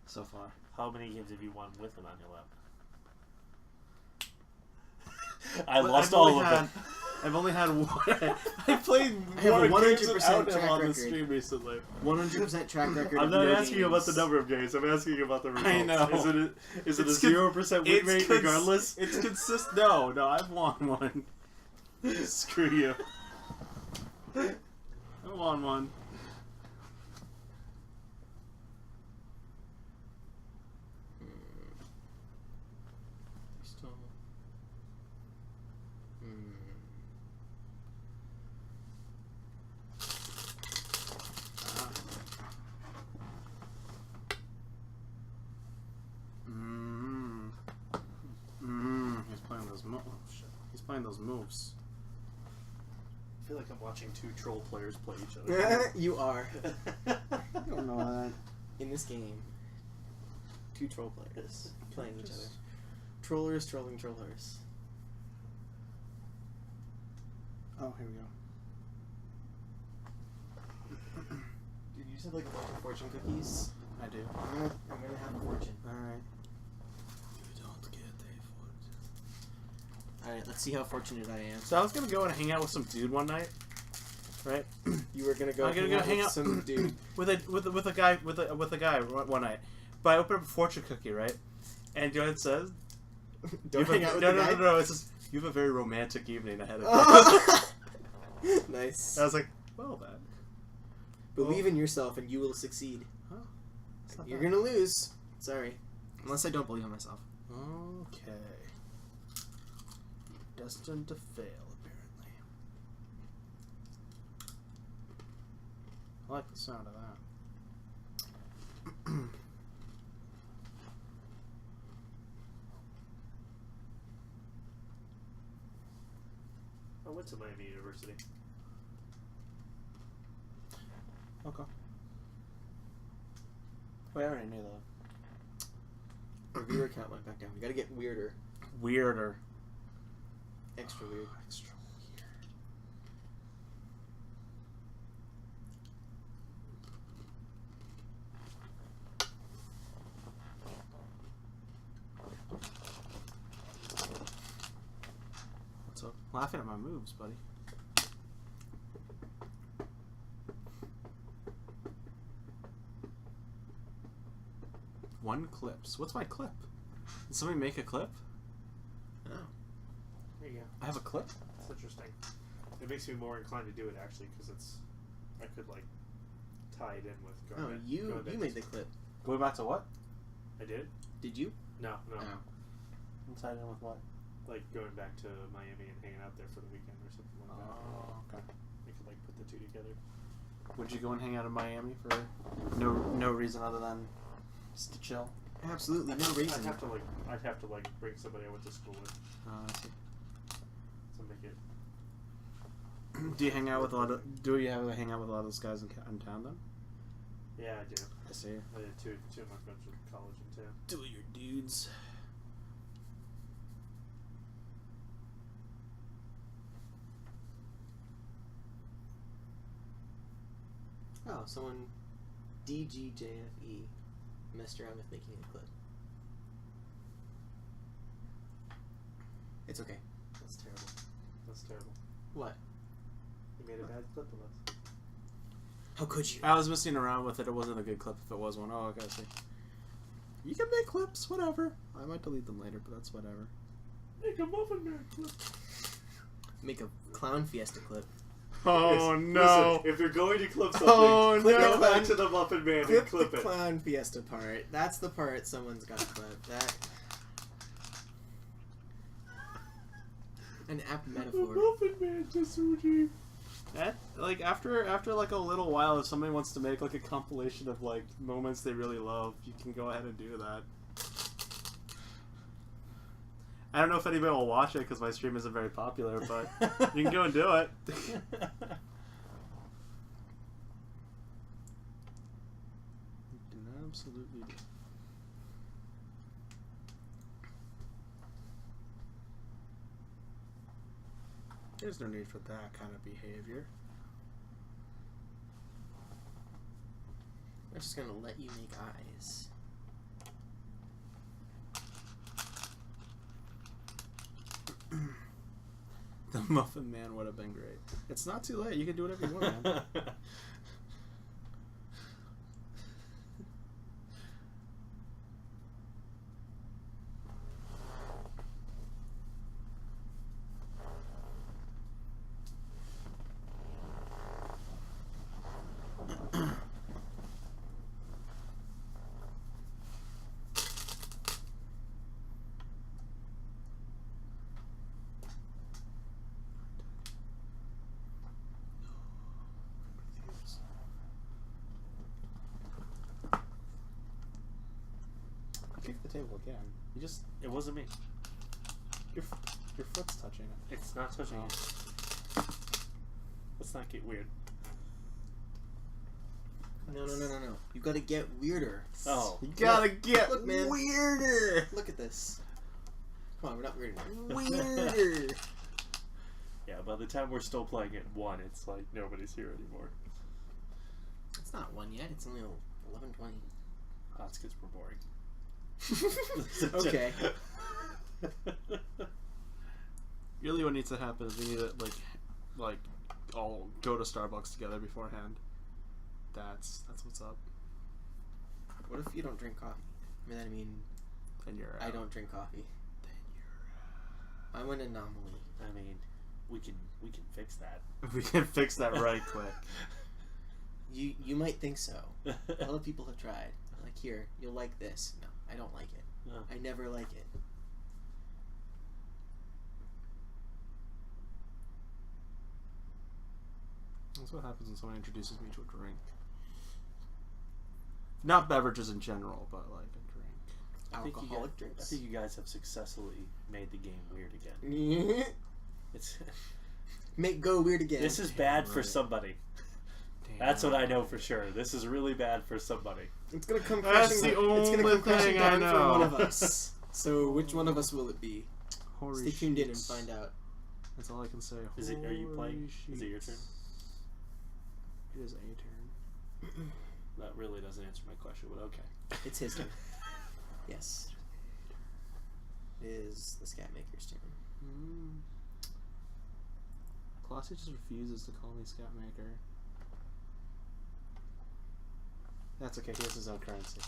so far. How many games have you won with him on your lap? I But lost I've all only of had- them. I've only had one. I played I have a more games 100% without him track on the record. stream recently. 100% track record. I'm of not no asking you about the games. number of games. I'm asking you about the results. I know. Is it a It's con- 0% win rate regardless? It's consistent. No, I've won one. Screw you. I won one. Still. He's playing those moves. Oh, shit. He's playing those moves. I feel like I'm watching two troll players play each other. You are. I don't know that. In this game, two troll players playing each other. Trollers trolling trollers. Oh, here we go. Dude, you said like a bunch of fortune cookies. I do. I'm gonna have a fortune. Alright. You don't get a fortune. Alright, let's see how fortunate I am. So I was gonna go and hang out with some dude one night, right? You were gonna go I'm gonna hang go hang with out some dude. with a guy one night. But I opened up a fortune cookie, right? And you know what it says? Don't hang out with no, the no, guy? no, no. It says you have a very romantic evening ahead of you. Nice. I was like, well then. Believe in yourself and you will succeed. Huh? It's not You're bad. gonna lose. Sorry. Unless I don't believe in myself. Okay. Destined to fail, apparently. I like the sound of that. I went to Miami University. Okay. Wait, I already knew that. Our viewer count went back down. We gotta get weirder. Weirder. Extra weird. Extra weird. What's up? Laughing at my moves, buddy. One clips. What's my clip? Did somebody make a clip? Oh. There you go. I have a clip? That's interesting. It makes me more inclined to do it actually because it's I could like tie it in with Oh, going you made the clip. Going back to what? I did? Did you? No. Oh. Inside in with what? Like going back to Miami and hanging out there for the weekend or something like that. Oh, okay. We could like put the two together. Would you go and hang out in Miami for no reason other than just to chill? Absolutely no reason. I'd have to like bring somebody I went to school with I see. to make it. Do you hang out with a lot of? Do you have to hang out with a lot of those guys in town then? Yeah, I do. I see. I did two of my friends from college in town. Two of your dudes. Oh, someone DGJFE messed around with making a clip. It's okay. That's terrible. That's terrible. What? You made a bad clip of us. How could you? I was messing around with it. It wasn't a good clip if it was one. Oh, okay, I see. You can make clips, whatever. I might delete them later, but that's whatever. Make a Muffin Man clip. Make a clown fiesta clip. Oh Listen, no! Listen, if you're going to clip something, Oh, go no. back to the Muffin Man and clip the it. clown fiesta part. That's the part someone's got to clip. That. An apt metaphor. Muffin Man, Tsuji. That, like after like a little while, if somebody wants to make like a compilation of like moments they really love, you can go ahead and do that. I don't know if anybody will watch it because my stream isn't very popular, but you can go and do it. You can absolutely do it. There's no need for that kind of behavior. I'm just gonna let you make eyes. The Muffin Man would have been great. It's not too late. You can do whatever you want, man. Kick the table again. You just It wasn't me. your foot's touching it. It's not touching it. Let's not get weird. No. You gotta get weirder. Oh. You gotta get Look, man. weirder. Look at this. Come on, we're not weird enough. Weirder. Yeah, by the time we're still playing it 1, it's like nobody's here anymore. It's not 1 yet. It's only 11:20. Oh, that's because we're boring. Okay. Really, what needs to happen is we need to like all go to Starbucks together beforehand. That's what's up. What if you don't drink coffee? I mean, Then you're I out. don't drink coffee. I'm an anomaly. I mean, we can fix that. We can fix that right quick. You might think so. A lot of people have tried. Like, here, you'll like this. No, I don't like it. No. I never like it. That's what happens when someone introduces me to a drink. Not beverages in general, but like a drink. I think Alcoholic I drinks. think you guys have successfully made the game weird again. It's Make go weird again. this is bad for right. somebody. Damn. That's what I know for sure. This is really bad for somebody. It's gonna come That's crashing. the It's gonna only come crashing thing I down for know. one of us. So which one of us will it be? Hoary Stay tuned in and sheets. find out. That's all I can say. Is it? Are you playing? Hoary Is it your turn? sheets. It is a turn. That really doesn't answer my question, but okay. It's his turn. Yes. It is the Scat Maker's turn. Classy just refuses to call me Scat Maker. That's okay. He has his own currency.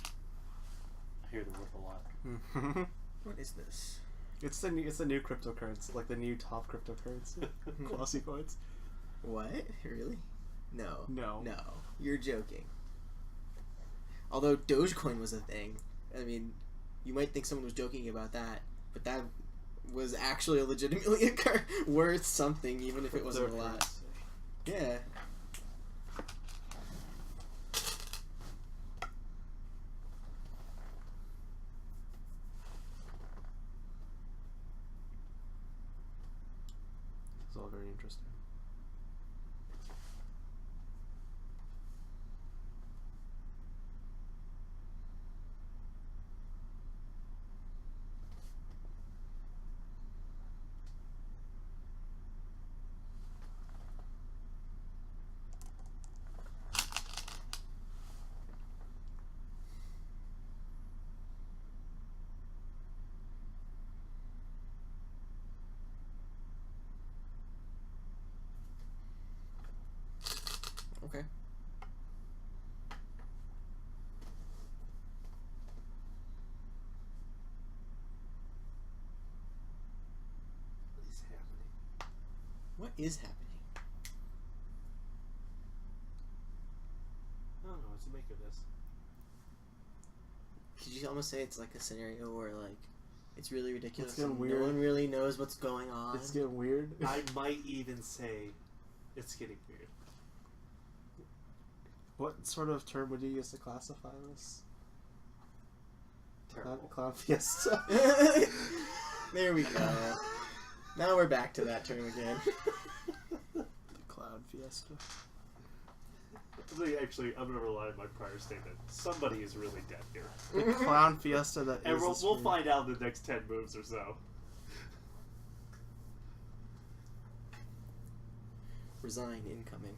I hear they're worth a lot. What is this? It's the new cryptocurrency, like the new top cryptocurrency. Classy coins. What? Really? No. No. No. You're joking. Although Dogecoin was a thing. I mean, you might think someone was joking about that, but that was actually legitimately worth something, even if it wasn't a lot. Yeah. It's all very interesting. Okay. What is happening? What is happening? I don't know what to make of this. Could you almost say it's like a scenario where like it's really ridiculous? It's getting and weird. No one really knows what's going on. It's getting weird. I might even say it's getting weird. What sort of term would you use to classify this? Terrible. Clown fiesta. There we go. Now we're back to that term again. The clown fiesta. Actually, I'm gonna rely on my prior statement. Somebody is really dead here, The clown fiesta that and is we'll the stream. find out in the next 10 moves or so. Resign incoming.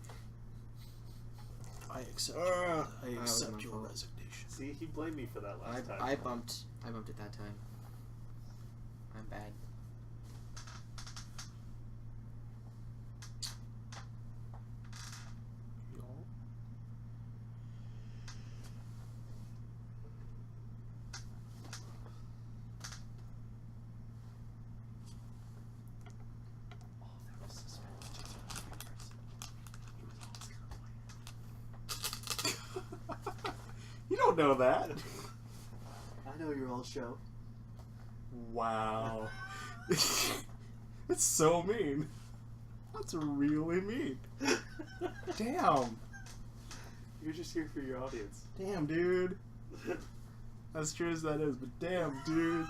I accept. That I was accept my your fault. resignation. See, he blamed me for that last time. I bumped it that time. I'm bad. You don't know that. I know your old show. Wow. It's so mean. That's really mean. Damn. You're just here for your audience. Damn, dude. As true as that is, but damn, dude.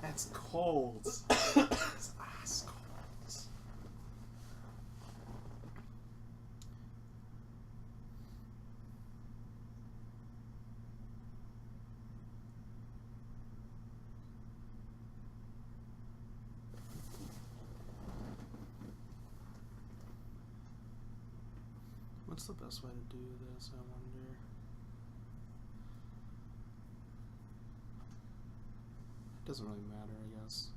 That's cold. That's ice cold. What's the best way to do this, I wonder? It doesn't really matter, I guess.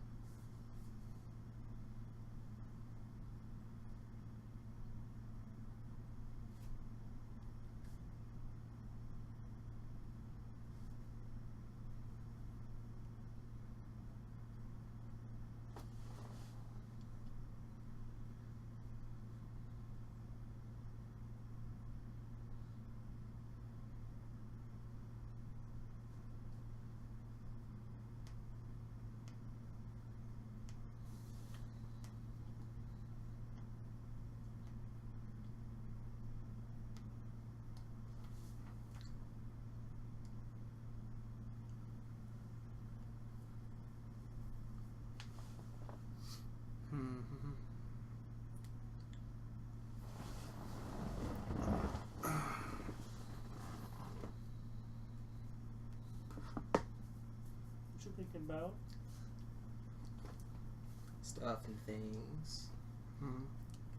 What you thinking about? Stuff and things.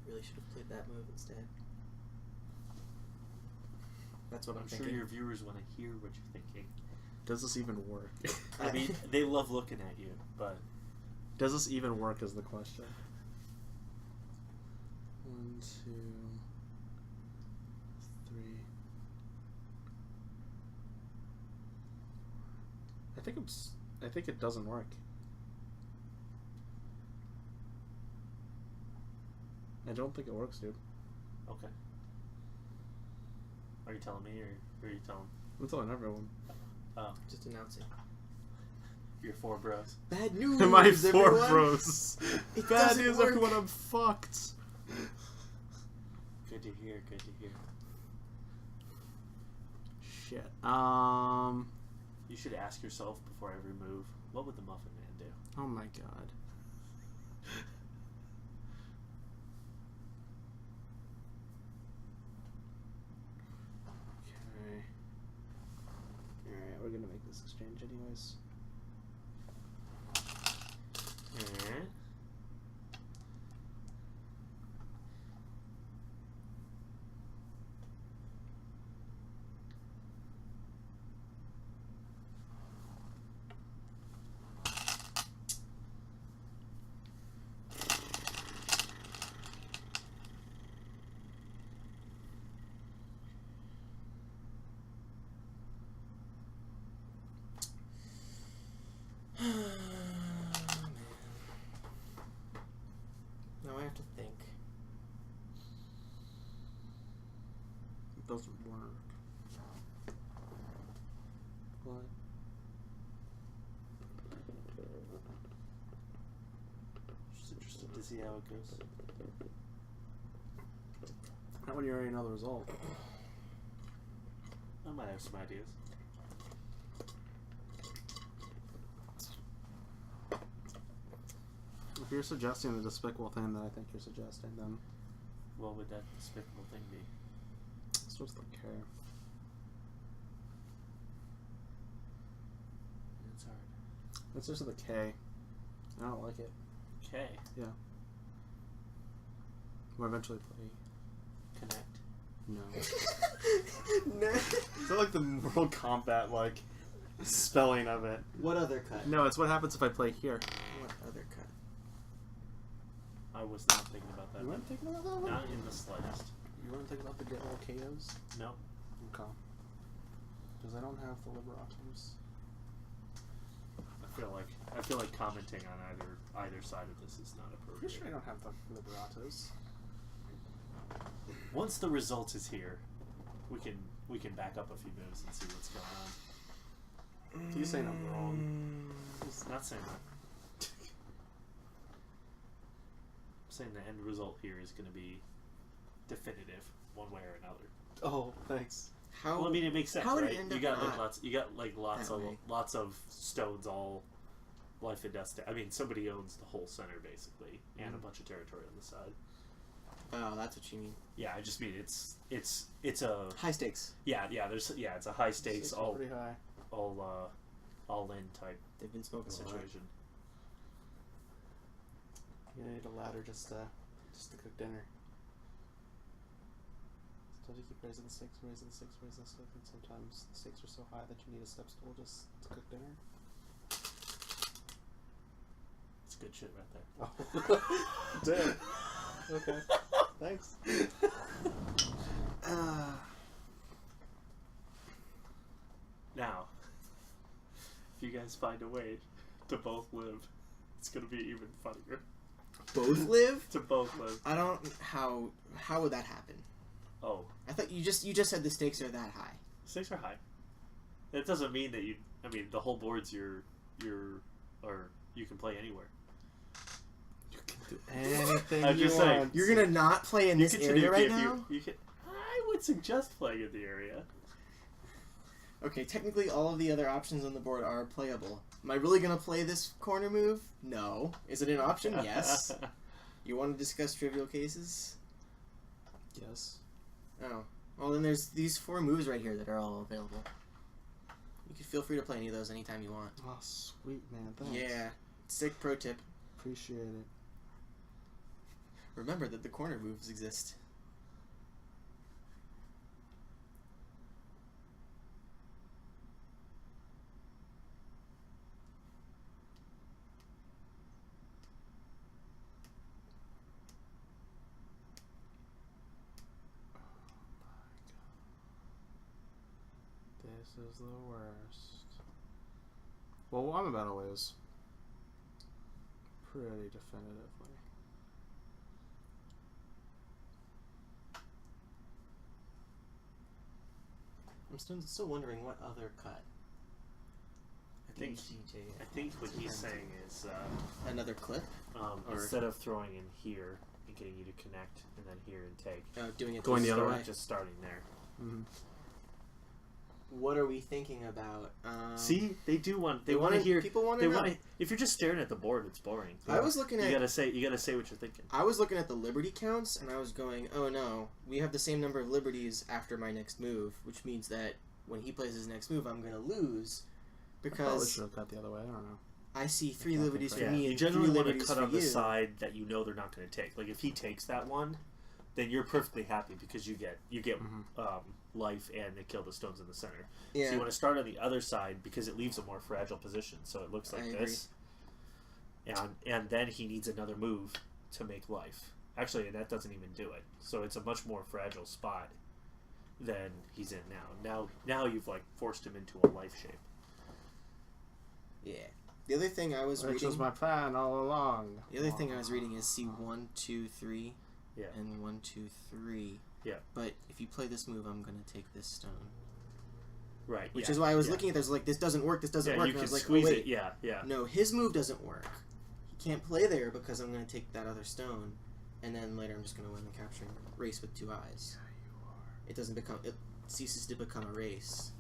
Really should have played that move instead. That's what I'm I'm thinking. sure your viewers want to hear what you're thinking. Does this even work? I mean, they love looking at you, but Does this even work is the question. 1, 2, 3. I think it doesn't work. I don't think it works, dude. okay. Are you telling me, or are you telling? I'm telling everyone. Oh, Just announcing. your 4 bros. Bad news, My 4 everyone. bros. It Bad doesn't news, work. everyone. I'm fucked. Good to hear. Good to hear. Shit. You should ask yourself before every move, what would the Muffin Man do? Oh my god. Okay. Alright, we're gonna make this exchange anyways. Alright. Now I have to think. It doesn't work. What? Just interested to see how it goes. Not when you already know the result. I might have some ideas. If you're suggesting the despicable thing that I think you're suggesting, then What would that despicable thing be? it's just the care. It's hard. It's just the K. I don't like it. Okay. We'll eventually play. Connect. No. No. Is that like the Mortal Kombat like spelling of it? What other cut? No, it's what happens if I play here. What other cut? I was not thinking about that. You weren't thinking about that one? Not in the slightest. You weren't thinking about the get little KOs? No. Okay. Because I don't have the Liberatos. I feel like commenting on either side of this is not Pretty appropriate. sure I don't have the Liberatos. Once the result is here, we can back up a few moves and see what's going on. He's saying I'm wrong. He's not saying that. I'm saying the end result here is going to be definitive, one way or another. Oh, thanks. How? Well, I mean, it makes sense, how would it right? end You up got like not lots. You got like lots that of way? lots of stones, all life and death. I mean, somebody owns the whole center basically, and a bunch of territory on the side. Oh, that's what you mean. Yeah, I just mean it's a High stakes. it's a high stakes, Stakes are pretty high. all in type They've been smoking a lot. situation. You need a ladder just to cook dinner. Sometimes you keep raising the stakes, and sometimes the stakes are so high that you need a step stool just to cook dinner. It's good shit right there. Oh. Damn. Okay. Thanks. Now, if you guys find a way to both live, it's gonna be even funnier. Both live? To both live. I don't. How would that happen? Oh, I thought you just said the stakes are that high. stakes are high. That doesn't mean that you. I mean, the whole board's or you can play anywhere. You can do anything I'm you just saying. want. You're gonna not play in this area right now? You can. I would suggest playing in the area. Okay, technically all of the other options on the board are playable. Am I really gonna play this corner move? No. Is it an option? Yes. You want to discuss trivial cases? Yes. Oh. Well, then there's these 4 moves right here that are all available. You can feel free to play any of those anytime you want. Oh, sweet man. Thanks. Yeah. Sick pro tip. Appreciate it. Remember that the corner moves exist. This is the worst. Well, I'm about to lose. Pretty definitively. I'm still wondering what other cut. I think what he's saying is another clip. Or instead of throwing in here and getting you to connect, and then here and take, doing it going the other way, just starting there. Mm-hmm. What are we thinking about? See, they do want. They want to hear. People want to know. If you're just staring at the board, it's boring. I was looking at. You gotta say what you're thinking. I was looking at the liberty counts, and I was going, "Oh no, we have the same number of liberties after my next move, which means that when he plays his next move, I'm gonna lose." Because I probably should have cut the other way. I don't know. I see 3 liberties for Yeah, me you and generally 3 want to liberties cut for on the you. side that you know they're not going to take. Like if he takes that one, then you're perfectly happy because you get life and they kill the stones in the center. Yeah. So you want to start on the other side because it leaves a more fragile position. So it looks like this, and then he needs another move to make life. Actually, that doesn't even do it. So it's a much more fragile spot than he's in now. Now you've like forced him into a life shape. Yeah. The other thing I was reading. Which was my plan all along. The other thing I was reading is see 1, 2, 3. Yeah. And 1, 2, 3. Yeah. But if you play this move, I'm gonna take this stone. Right. Which is why I was looking at this like this doesn't work. This doesn't work. You and I can was like, squeeze oh, wait. it. Yeah. Yeah. No, his move doesn't work. He can't play there because I'm gonna take that other stone, and then later I'm just gonna win the capturing race with 2 eyes. Yeah, you are. It doesn't become. It ceases to become a race.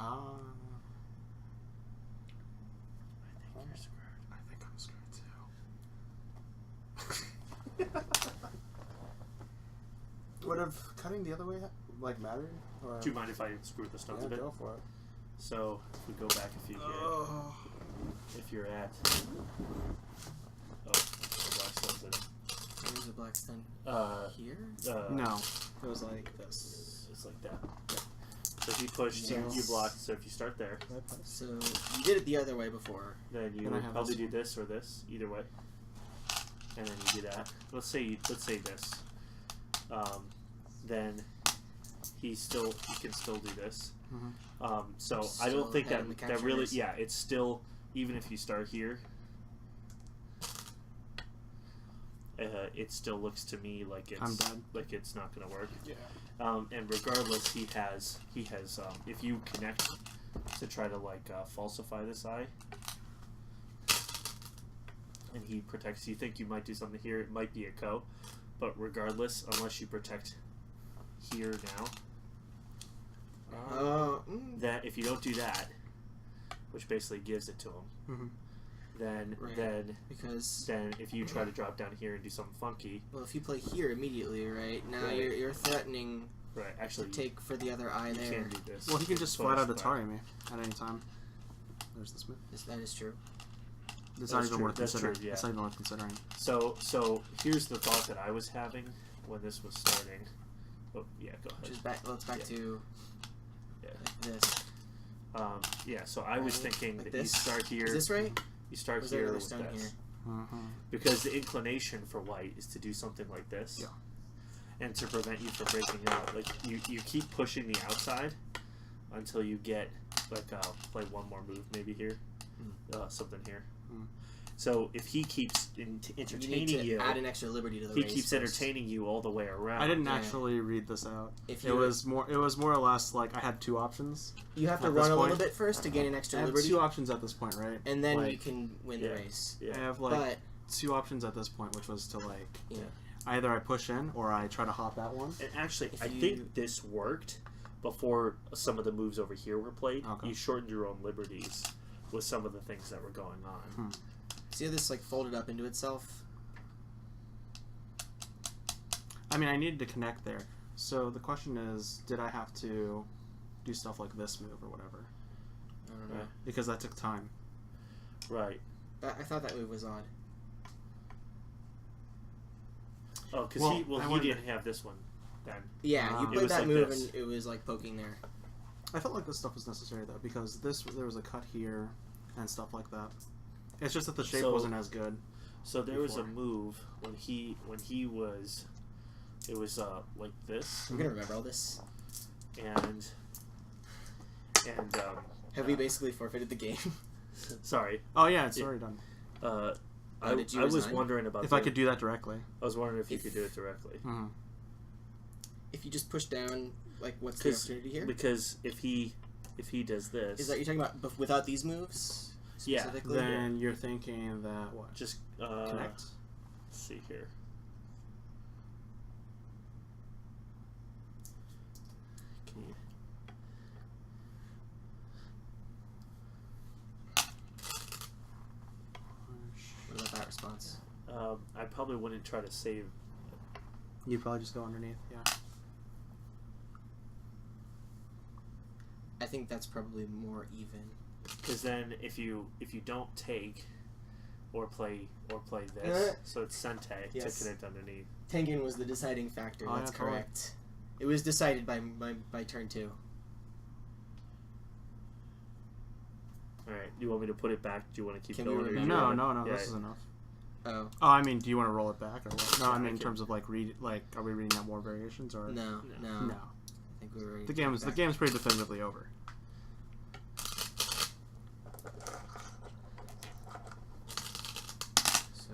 Ah. I think you're screwed. I think I'm screwed too. Would have cutting the other way like mattered? Or Do you mind if I screw the stones a bit? go for it. So if we go back a few here, if you're at the black stones in There's a black stone here. No. It was like this. It's like that. Yeah. So if you pushed, you blocked. So if you start there, So you did it the other way before. then you Then I would have probably this do this or this, either way. And then you do that. Let's say this. Then he can still do this. Mm-hmm. So Still I don't think ahead in the that really, captures. yeah, it's still, even if you start here, it still looks to me like I'm it's dead. like it's not going to work. Yeah. And regardless, he has if you connect to try to like falsify this eye, and he protects, you think you might do something here, it might be a co, but regardless, unless you protect here now, that if you don't do that, which basically gives it to him, Mm-hmm. then because if you try to drop down here and do something funky, well, if you play here immediately, right now Right. you're threatening right? Actually, to take for the other eye you there. can do this. Well, he can just Bonus flat out fire. Atari me at any time. There's this move. That is true. It's That's not even true, worth that's considering. true, yeah. It's not even worth considering. So here's the thought that I was having when this was starting. Oh yeah, go ahead. Which is back. Well, it's back Yeah. to Yeah. like this. Yeah, so I was Right, thinking like that this? you start here. Is this right? You start Was there here another with stone this. here? Mm-hmm. Because the inclination for white is to do something like this. Yeah. And to prevent you from breaking out. Like, you keep pushing the outside until you get, like, play one more move maybe here. Something here. Mm. So if he keeps You entertaining need to you, add an extra liberty to the he race keeps first. entertaining you all the way around. I didn't Yeah. actually read this out. If It you was more or less like I had 2 options. you have to at run this a little point- bit first to gain an I extra have liberty, 2 options at this point, right? and then you like, can win yeah. the race. Yeah. I have like But 2 options at this point, which was to like yeah, either I push in or I try to hop that one. And actually, If I you- think this worked before some of the moves over here were played. Okay. You shortened your own liberties with some of the things that were going on. see how this like folded up into itself. I mean, I needed to connect there. So the question is, did I have to do stuff like this move or whatever? I don't know. Right. Because that took time. Right. I thought that move was odd. Oh, because Well, he I he wouldn't- didn't have this one then. Yeah, you It played was that like move this. and it was like poking there. I felt like this stuff was necessary though, because there was a cut here, and stuff like that. It's just that the shape wasn't as good. So there was a move when he was, it was like this. I'm gonna remember all this. And have we basically forfeited the game? Sorry. Oh yeah, it's already done. I was wondering about if I could do that directly. I was wondering if you could do it directly. Mm-hmm. If you just push down, like, what's the opportunity here? Because if he does this, is that you're talking about without these moves? Yeah. Then you're thinking that what? Just Connect. Let's see here. Can you... What about that response? I probably wouldn't try to save. You'd probably just go underneath. Yeah. I think that's probably more even. Because then if you don't take or play this, so it's Sente Yes. to connect underneath. Tengen was the deciding factor. Oh, That's yeah, correct. It was decided by turn 2. All right. Do you want me to put it back? Do you want to keep Can we going? Or do you remember? wanna- No. Yeah, This is enough. Oh. Oh, I mean, do you want to roll it back or what? No, Yeah, I mean I in can. terms of like are we reading out more variations or No. No. I think we were ready The to game's take it pretty definitively over. back. So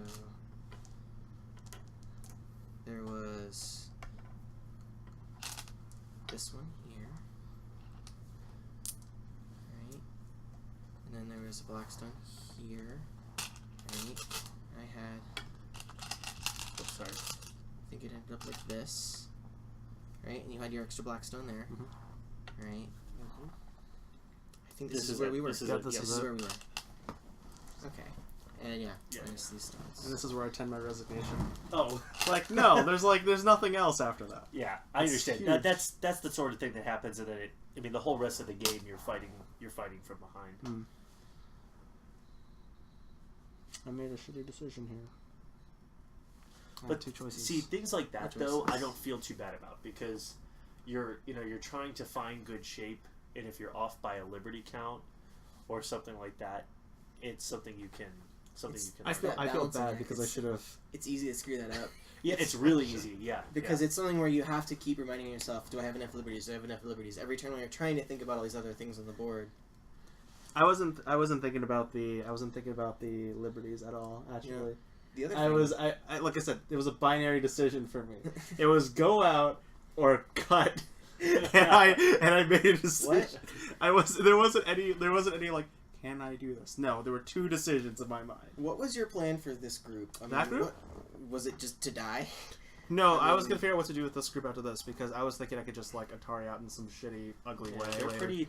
there was this one here, right? And then there was a Blackstone here, right? I had. Oh, sorry. I think it ended up like this, right? And you had your extra Blackstone there, Mhm. right? Mm-hmm. I think this is where we were. This is Yeah, it. this Yes. This is is it. where we were. Okay. And yeah, Yeah. minus these stones. And this is where I tend my resignation. Oh, Like no, there's nothing else after that. yeah. I It's understand. huge. That's the sort of thing that happens, and then I mean, the whole rest of the game, you're fighting from behind. I made a shitty decision here. I But had 2 choices. See, things like that Which though, choices? I don't feel too bad about because you're trying to find good shape, and if you're off by a liberty count or something like that, it's something you can I feel that balance in bad there, because I it's- should have. It's easy to screw that up Yeah, it's really easy. Yeah, because it's something where you have to keep reminding yourself: Do I have enough liberties? Do I have enough liberties? Every turn when you're trying to think about all these other things on the board. I wasn't thinking about the liberties at all. Actually, The other I thing, was I like I said, it was a binary decision for me. It was go out or cut, and I made a decision. What? There wasn't any like, can I do this? No, there were 2 decisions in my mind. What was your plan for this group? I mean, That group? Was it just to die? No, I I was mean- gonna figure out what to do with this group after this because I was thinking I could just like Atari out in some shitty, ugly way.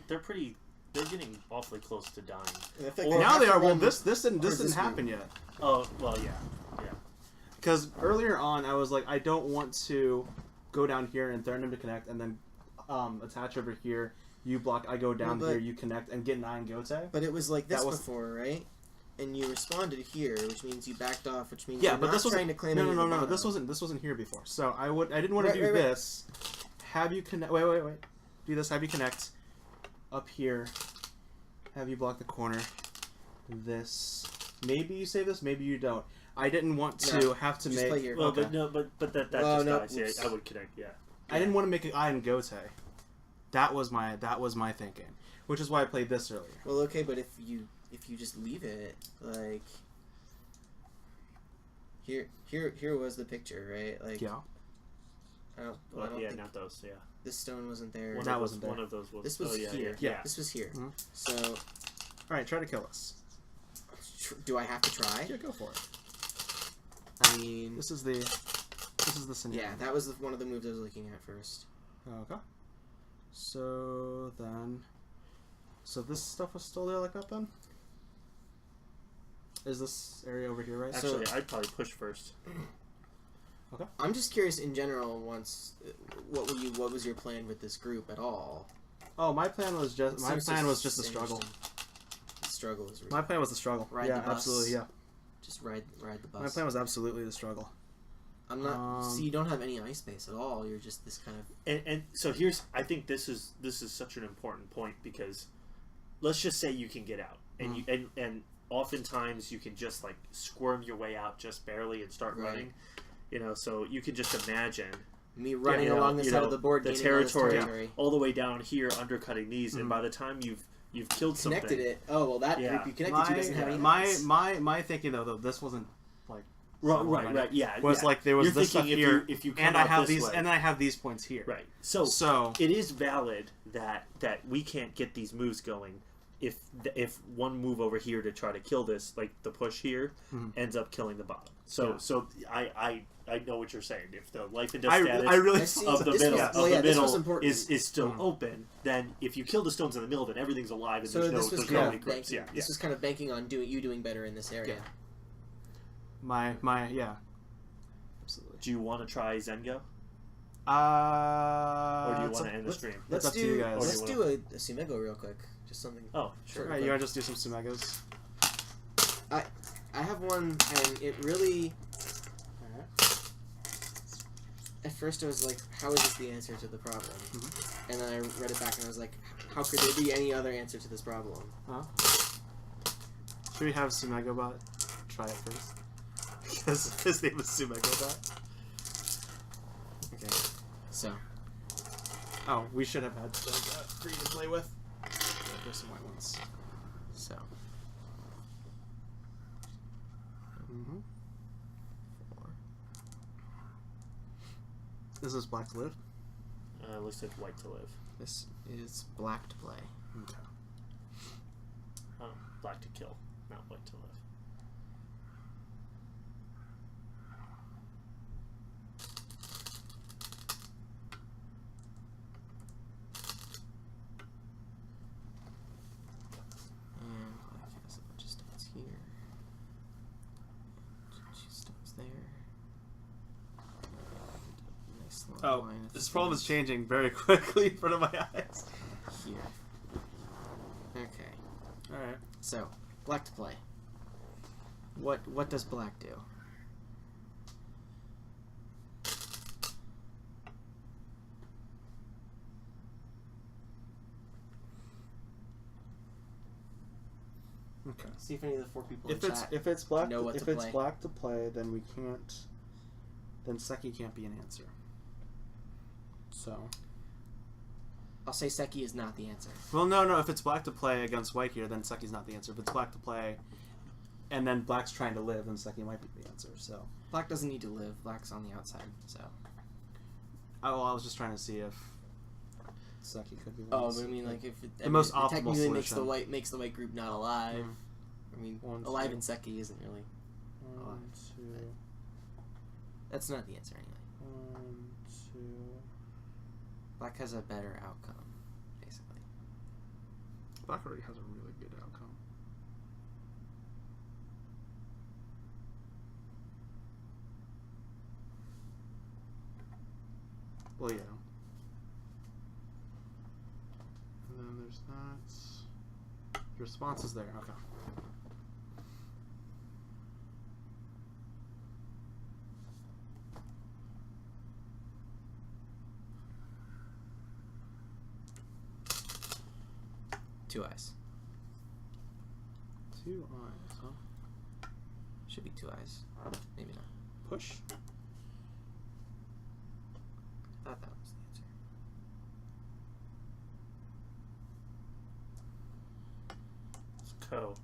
they're getting awfully close to dying. And I feel Or- like Now have they to are. Well, run- this didn't or is this happen yet. Oh well, yeah. Because earlier on, I was like, I don't want to go down here and threaten him to connect, and then attach over here. You block. I go down No, but- here. You connect and get 9 Gote. But it was like this That was- before, right? And you responded here, which means you backed off, which means Yeah, you're but not this wasn't trying to claim no. any of the This bottom. wasn't here before. So I didn't want to Right, do right, right. this. Have you connect? Wait. Do this. Have you connect up here? Have you block the corner? This. Maybe you save this. Maybe you don't. I didn't want to No, have to just make. play your- Well, Okay. but that Well, just no, dies. Yeah, oops. I would connect. Yeah. I didn't want to make an iron Gote. That was my thinking, which is why I played this earlier. Well, okay, but if you just leave it like here was the picture, right? Like Yeah. I don't Well, yeah, think not those. Yeah. this stone wasn't there. One That of those, wasn't there. One of those was. This was oh, yeah, here. Yeah. This was here. Mhm. So All right, try to kill us. do I have to try? Yeah, go for it. I mean, This is the scenario. yeah, that was one of the moves I was looking at first. Okay. So this stuff was still there like that then? Is this area over here right? Actually, I'd probably push first. Okay. I'm just curious in general. Once, what was your plan with this group at all? Oh, my plan was just the Seems struggle. The struggle is My plan was the struggle. Ride yeah, the bus. absolutely. Yeah. just ride the bus. My plan was absolutely the struggle. I'm not. See, you don't have any ice space at all. You're just this kind of. And so I think this is such an important point because let's just say you can get out. and and oftentimes you can just like squirm your way out just barely and start running. You know, so you can just imagine me running along the side of the board, the territory all the way down here, undercutting these, and by the time you've killed something, connected it. Oh well, that group you connected to doesn't have any. My thinking though this wasn't like right, yeah, was like there was this stuff here, if you come and out I have this these, way. and I have these points here. Right. So it is valid that we can't get these moves going if one move over here to try to kill this, like the push here, ends up killing the bottom. So I know what you're saying. If the life and death status of the middle is still open, then if you kill the stones in the middle, then everything's alive and there's no grips. This was kind of banking on you doing better in this area. My absolutely. Do you want to try Zengo? Or do you want to end the stream? Let's do a Tsumego real quick. Just something. Oh, sure. Right, you want to just do some Tsumegos? I have one, and it really. At first, I was like, "How is this the answer to the problem?" And then I read it back, and I was like, "How could there be any other answer to this problem?" Should we have SumegoBot try it first? Because his name is SumegoBot. Okay, so. Oh, we should have had green to play with. There's some white ones. So. Is this black to live? Looks like white to live. This is black to play. Okay. Oh, black to kill, not white to live. And black has a bunch of stones here. 2 stones there. Nice long line of this problem is stones changing very quickly in front of my eyes. here. Okay. Alright. So, black to play. What does black do? Okay. See if any of the 4 people If in it's chat if it's black know what if to it's play. black to play, then we can't. Then Seki can't be an answer. So. I'll say Seki is not the answer. Well, no. If it's black to play against white here, then Seki's not the answer. If it's black to play, and then black's trying to live, then Seki might be the answer. So. Black doesn't need to live. Black's on the outside. So. Oh, I was just trying to see if Seki could be. The But I mean, like if it, most it optimal technically solution. makes the white group not alive. I mean, alive in Seki isn't really. 1, 2. That's not the answer anyway. 1, 2. Black has a better outcome, basically. Black already has a really good outcome. Well, yeah. And then there's that. The response is there. Okay. Two eyes. 2 eyes, huh? Should be 2 eyes. Maybe not. Push. I thought that was the answer. It's Ko.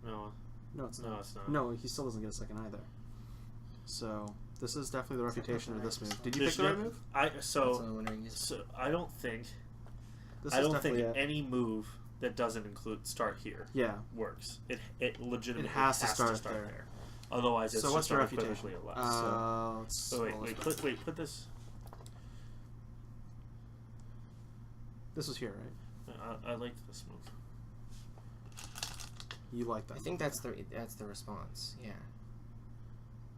No. No, it's not. No, it's not. No, he still doesn't get a second either. So this is definitely the refutation of this move. Did you There's pick the right no- move? That's what So I'm wondering. I don't think This I is don't think definitely any move that doesn't include start here yeah. works. It legitimately It has to start there. there. Otherwise, it's So what's just your refutation? unequivocally a left. Let's Put this. This was here, right? I like this move. You like that? I think that's the response. Yeah.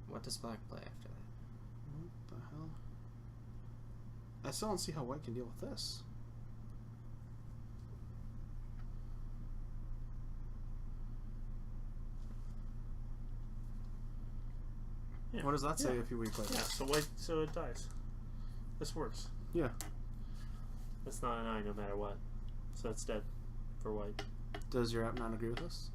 What does black play after that? What the hell? I still don't see how white can deal with this. Yeah. What does that say Yeah. if you replay Yeah, that? so it dies. This works. Yeah. It's not an eye no matter what. So it's dead for white. Does your app not agree with us?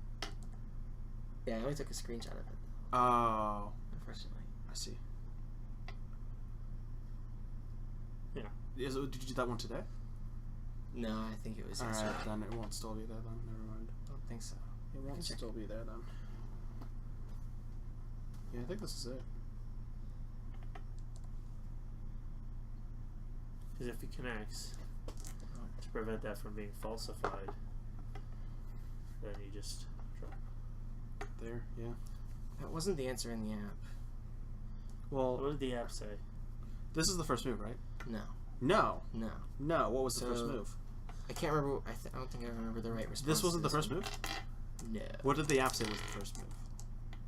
Yeah, I only took a screenshot of it, Oh, unfortunately. I see. Yeah. Did you do that one today? No, I think it was All yesterday. right, then it won't still be there. Then never mind. I don't think so. It won't check. still be there then. Yeah, I think this is it. Because if it connects, to prevent that from being falsified, then you just drop. There, yeah. That wasn't the answer in the app. Well, What did the app say? this is the first move, right? No. No. No. No. What was the first So- move? I can't remember. I don't think I remember the right response. This wasn't to the first one. move? No. What did the app say was the first move?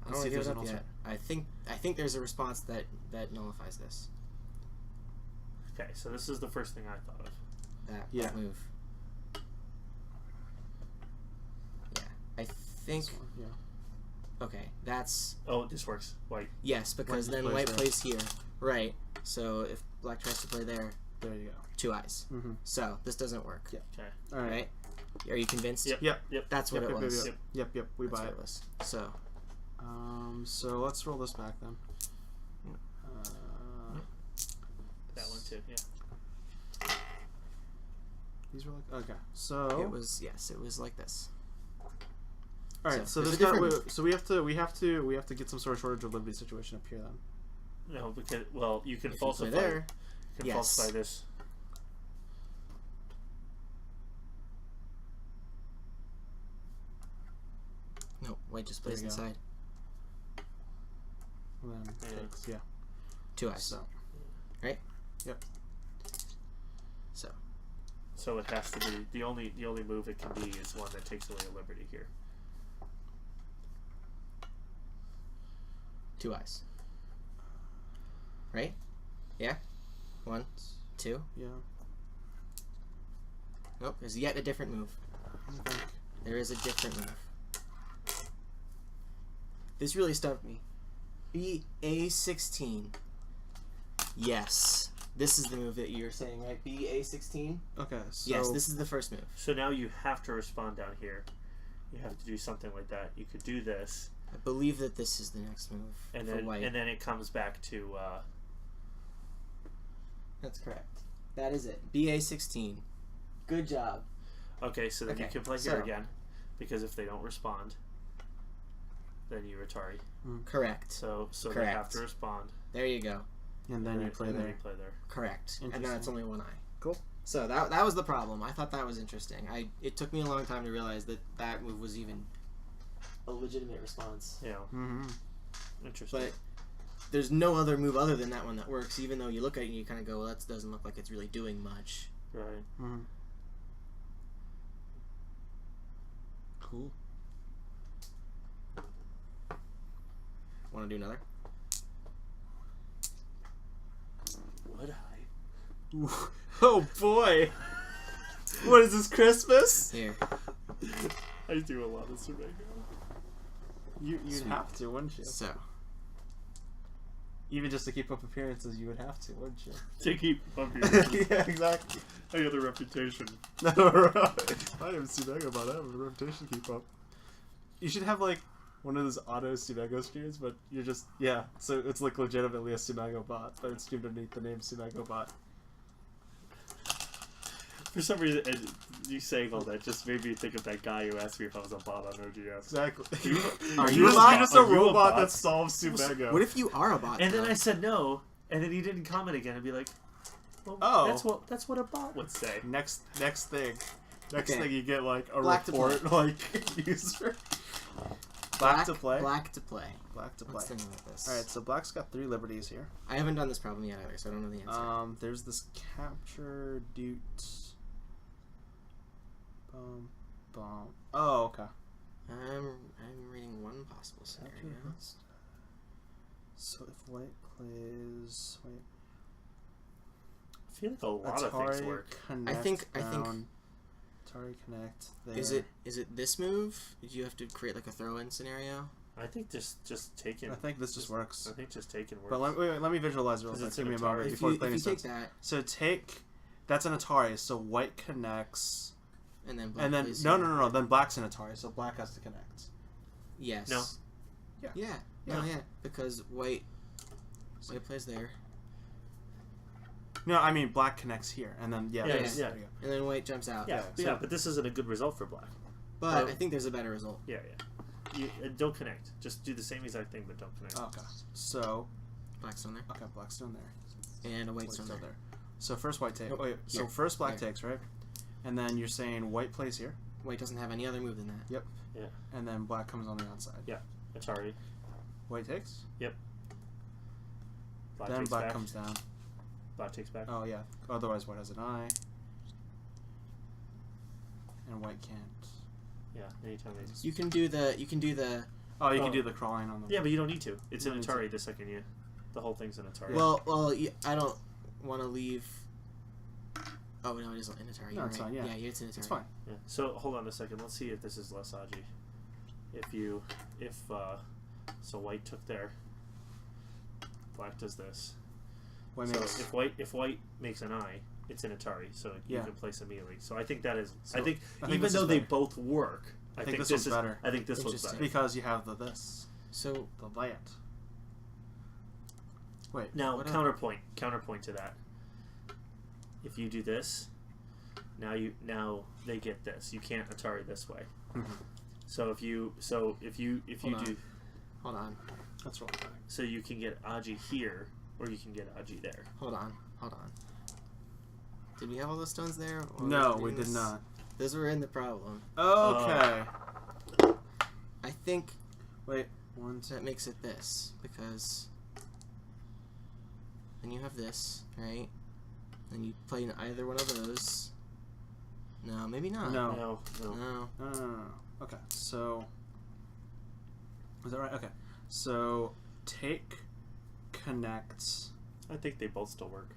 I Let's don't see want if to there's give it an up yet. I think there's a response that nullifies this. Okay, so this is the first thing I thought of. Yeah. That move. Yeah. I think. This one, yeah. Okay, that's Oh, this works. White. yes, because White then plays white there. plays here, right? So if black tries to play there, There you go. 2 eyes. Mm-hmm. So this doesn't work. Yeah. Okay. All right. Right? Are you convinced? Yep. Yep. Yep. That's what Yep, it yep, was. Yep. Yep. We That's buy what it. it was. So So let's roll this back then. That one too. Yeah. These were like okay. So it was it was like this. all right. So there's this a got, different- so we have to get some sort of shortage of liberty situation up here then. No, because you can If you play falsify. there, You can yes. falsify this. no, white just There plays you go. inside. And then Yeah. takes, yeah. 2 eyes. So So So it has to be the only move it can be is one that takes away a liberty here. 2 eyes. Right? Yeah. 1, 2. yeah. Nope. There's yet a different move. I think There is a different move. This really stumped me. BA16. Yes. This is the move that you're saying, right? BA16? okay. So Yes, this is the first move. So now you have to respond down here. You have to do something like that. You could do this, I believe that this is the next move and for then white. it comes back to That's correct. That is it. BA16. Good job. okay. So then you Okay, can play so- here again, because if they don't respond, then you Atari. Correct. So they Correct. have to respond. There you go. and then you play and then there. you play there. Correct. And then Interesting. it's only 1 eye. Cool. So that was the problem. I thought that was interesting. It took me a long time to realize that move was even a legitimate response. You know, Mm-hmm. interesting. But there's no other move other than that one that works, even though you look at it and you kind of go, well, that doesn't look like it's really doing much. Right. Mm-hmm. Cool. Want to do another? Would I? Oh boy! What is this, Christmas? Here. I do a lot of Tsumego. You'd Sweet. have to, wouldn't you? So, Even just to keep up appearances, you would have to, wouldn't you? To keep bumping. Yeah, exactly. I got a reputation. No, right. I am Tsumego about that. I have a reputation to keep up. You should have like one of those auto Tsumego streams, but you're just so it's like legitimately a TsumegoBot, but it's streamed underneath the name TsumegoBot. For some reason, you saying all that just made me think of that guy who asked me if I was a bot on OGS. Exactly. Are you're you a bot? just a Are you a robot bot? that solves Tsumego. what if you are a bot? And then though? I said no, and then he didn't comment again and be like, well, Oh. that's what a bot would say. Next thing. Next Okay. thing you get like a Black to report like user. Black to play. Black to play. Black to play. Let's think about this. Alright, so black's got 3 liberties here. I haven't done this problem yet either, so I don't know the answer. There's this capture dude. Oh, okay. I'm reading one possible scenario. So if white plays I feel like a lot of things work. Connect I think- Atari Connect there. Is it this move? Did you have to create like a throw-in scenario? I think just taking. I think this just works. I think just taking works. But let me visualize it real 'Cause quick. it's Give an me a moment Atari. If before you playing take sense. that, So that's an Atari. So white connects, And then black And then plays no, here. no, no, no. Then black's in Atari, so black has to connect. Yes. No. Yeah. Yeah. No, yeah. Because white plays there. No, I mean black connects here, and then Yeah, there you go. And then white jumps out. Yeah, so- yeah, but this isn't a good result for black. But Oh. I think there's a better result. Yeah, yeah. Don't connect. Just do the same exact thing, but don't connect. Okay. So Black stone there. okay, black stone there. And a white White stone stone there. So first white takes. Nope. Wait, so Here. first black There. takes, right? And then you're saying white plays here, White doesn't have any other move than that. Yep. Yeah. and then black comes on the outside. Yeah. Atari. White takes. Black Then takes black back. comes down. Black takes back. Oh yeah. Otherwise, white has an eye. And white can't. Yeah, anytime they You can do the. Oh, you Oh. can do the crawling on the. Yeah, but you don't need to. It's You an don't need Atari the second you. The whole thing's an Atari. Well, I don't want to leave. Oh no, it isn't an Atari. No, You're it's right. fine, yeah. It's an Atari. It's fine. Yeah. So hold on a second. Let's see if this is less Aji. So white took there. Black does this. White So makes. if white makes an eye, it's an Atari, so you Yeah. can place immediately. So I think that is. So, I think I think even this though is they better. both work, I think this this one's is better. I think this looks Interesting. better. Because you have this, So the that. Wait. Now What counterpoint to that. If you do this, now they get this. You can't Atari this way. Mhm. So if you Hold on. do hold on, That's wrong. so you can get Aji here or you can get Aji there. hold on. Did we have all those stones there? Or No, was it we in did this? not. Those were in the problem. Okay. I think Wait. One, two. that makes it this because then you have this, right? Then you play in either one of those. No, maybe not. No. No. No. No. Okay. So. Is that right? Okay. So take, connects, I think they both still work.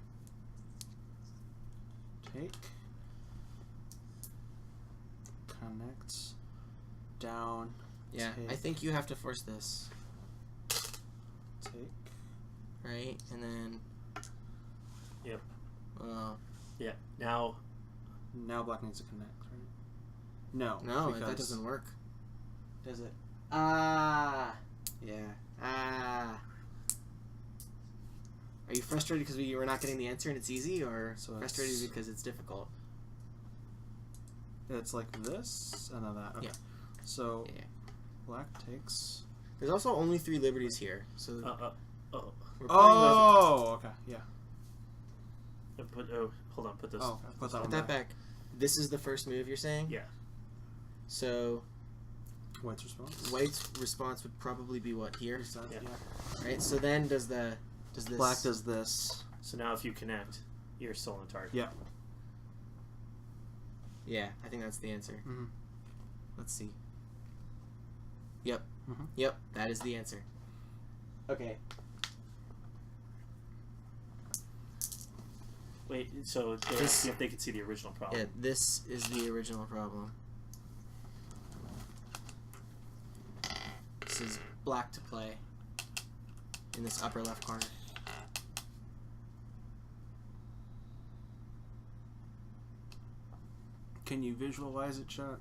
take, connects, down, Yeah, I Take. think you have to force this, take. right? And then. Yep. Well, Yeah. Now Now black needs to connect, right? No. no, because that doesn't work. Does it? Ah. Yeah. Ah. Are you frustrated because we're not getting the answer and it's easy, or So frustrated it's- because it's difficult? It's like this and then that. Okay. Yeah. So Yeah. black takes. There's also only 3 liberties here, so we're playing Oh. Okay. Yeah. hold on, put this. Oh. Put that with one that back. back. This is the first move you're saying? Yeah. So White's response. White's response would probably be what here, Is that- Yeah. right? So then does this Black does this. So now if you connect, you're still in Atari. Yeah. Yeah, I think that's the answer. Mm-hmm. Let's see. Yep. Mhm. Yep, that is the answer. Okay. Wait, so This- see if they can see the original problem. Yeah, this is the original problem. This is black to play in this upper left corner. Can you visualize it, chat?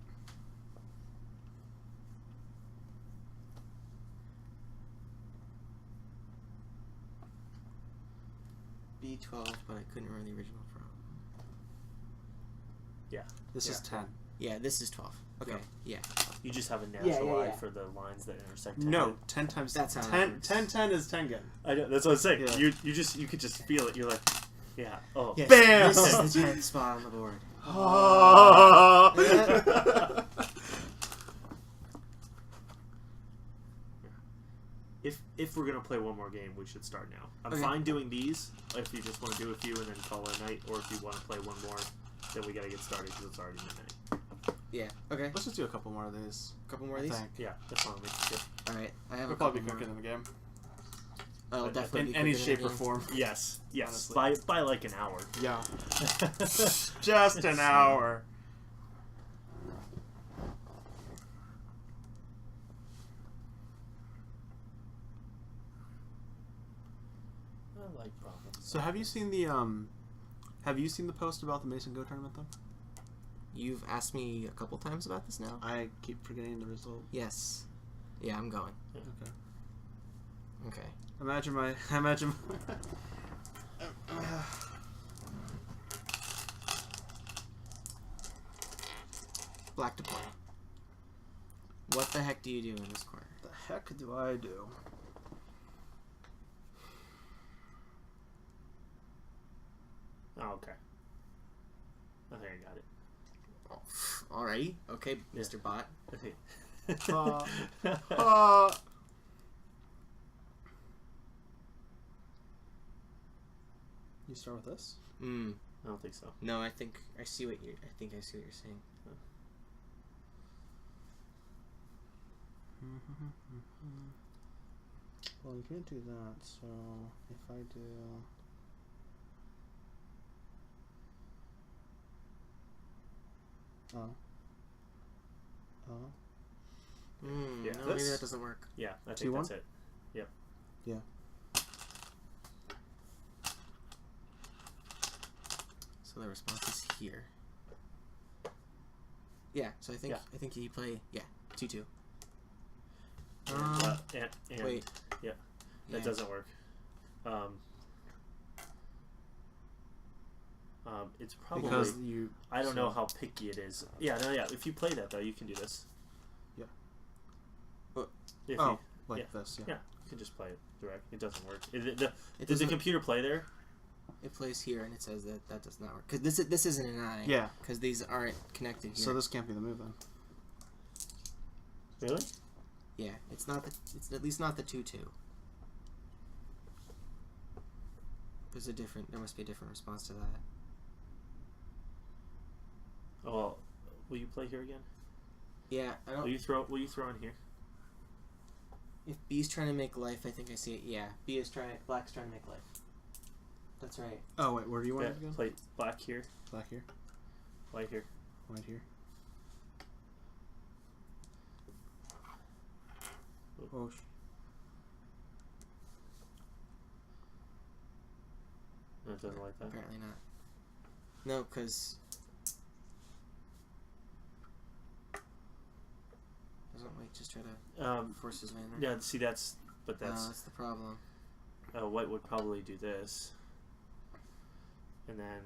B12, but I couldn't remember the original problem. This is 10. Yeah, this is 12. Okay, yeah. You just have a natural yeah, eye yeah. for the lines that intersect. 10. No, 10 times That's how 10. that works. 10 is 10 again. I know. That's what I'm saying. Yeah. You could just feel it. You're like, yeah. Oh. Yes, Bam! This is the 10th spot on the board. If we're gonna play one more game, we should start now. I'm Okay. fine doing these. If you just want to do a few and then call it a night, or if you want to play one more, then we gotta get started because it's already midnight. Yeah, okay. Let's just do a couple more of these. A couple more of I these? think. Yeah, that's fine. Yeah. Alright, I have We'll a probably couple be more. cooking in the game. I'll In definitely In be any cooking shape in or the game. form. Yes. Honestly. By like an hour. Yeah. Just an hour. I like problems. So have you seen the post about the Mason Go tournament though? You've asked me a couple times about this now. I keep forgetting the result. Yes. Yeah, I'm going. Okay. Okay. Imagine. Black to play. What the heck do you do in this corner? The heck do I do? Oh, okay. I think I got it. Oh, alrighty. Okay, Yeah. Mr. Bot. You start with this. Mm. I don't think so. No, I think I see what you're saying. Well, you can't do that. So if I do. Yeah. No, maybe This? that doesn't work. Yeah, I think 2-1? that's it. Yep. Yeah. So the response is here. Yeah. So I think you play 2-2. And Wait. Yeah. That Yeah. doesn't work. It's probably Because you. I don't know how picky it is. Yeah, no, yeah. If you play that though, you can do this. Yeah. If Oh, you, like yeah. this. Yeah. yeah, you can just play it direct. It doesn't work. Does the doesn't- computer play there? It plays here, and it says that does not work because this isn't an eye. Yeah. Because these aren't connected here. So this can't be the move then. Really? Yeah, it's not the. It's at least not the 2-2. There's a different. There must be a different response to that. Oh, well, will you play here again? Yeah, I don't. Will you throw in here? If B's trying to make life, I think I see it. Yeah, Black's trying to make life. That's right. Oh wait, where do you want Yeah, it to go? play black here, Black here, white here. white here. Oh. No, it doesn't like that. Apparently not. No, because doesn't White just try to force his man there? Yeah, see that's That's the problem. White would probably do this, and then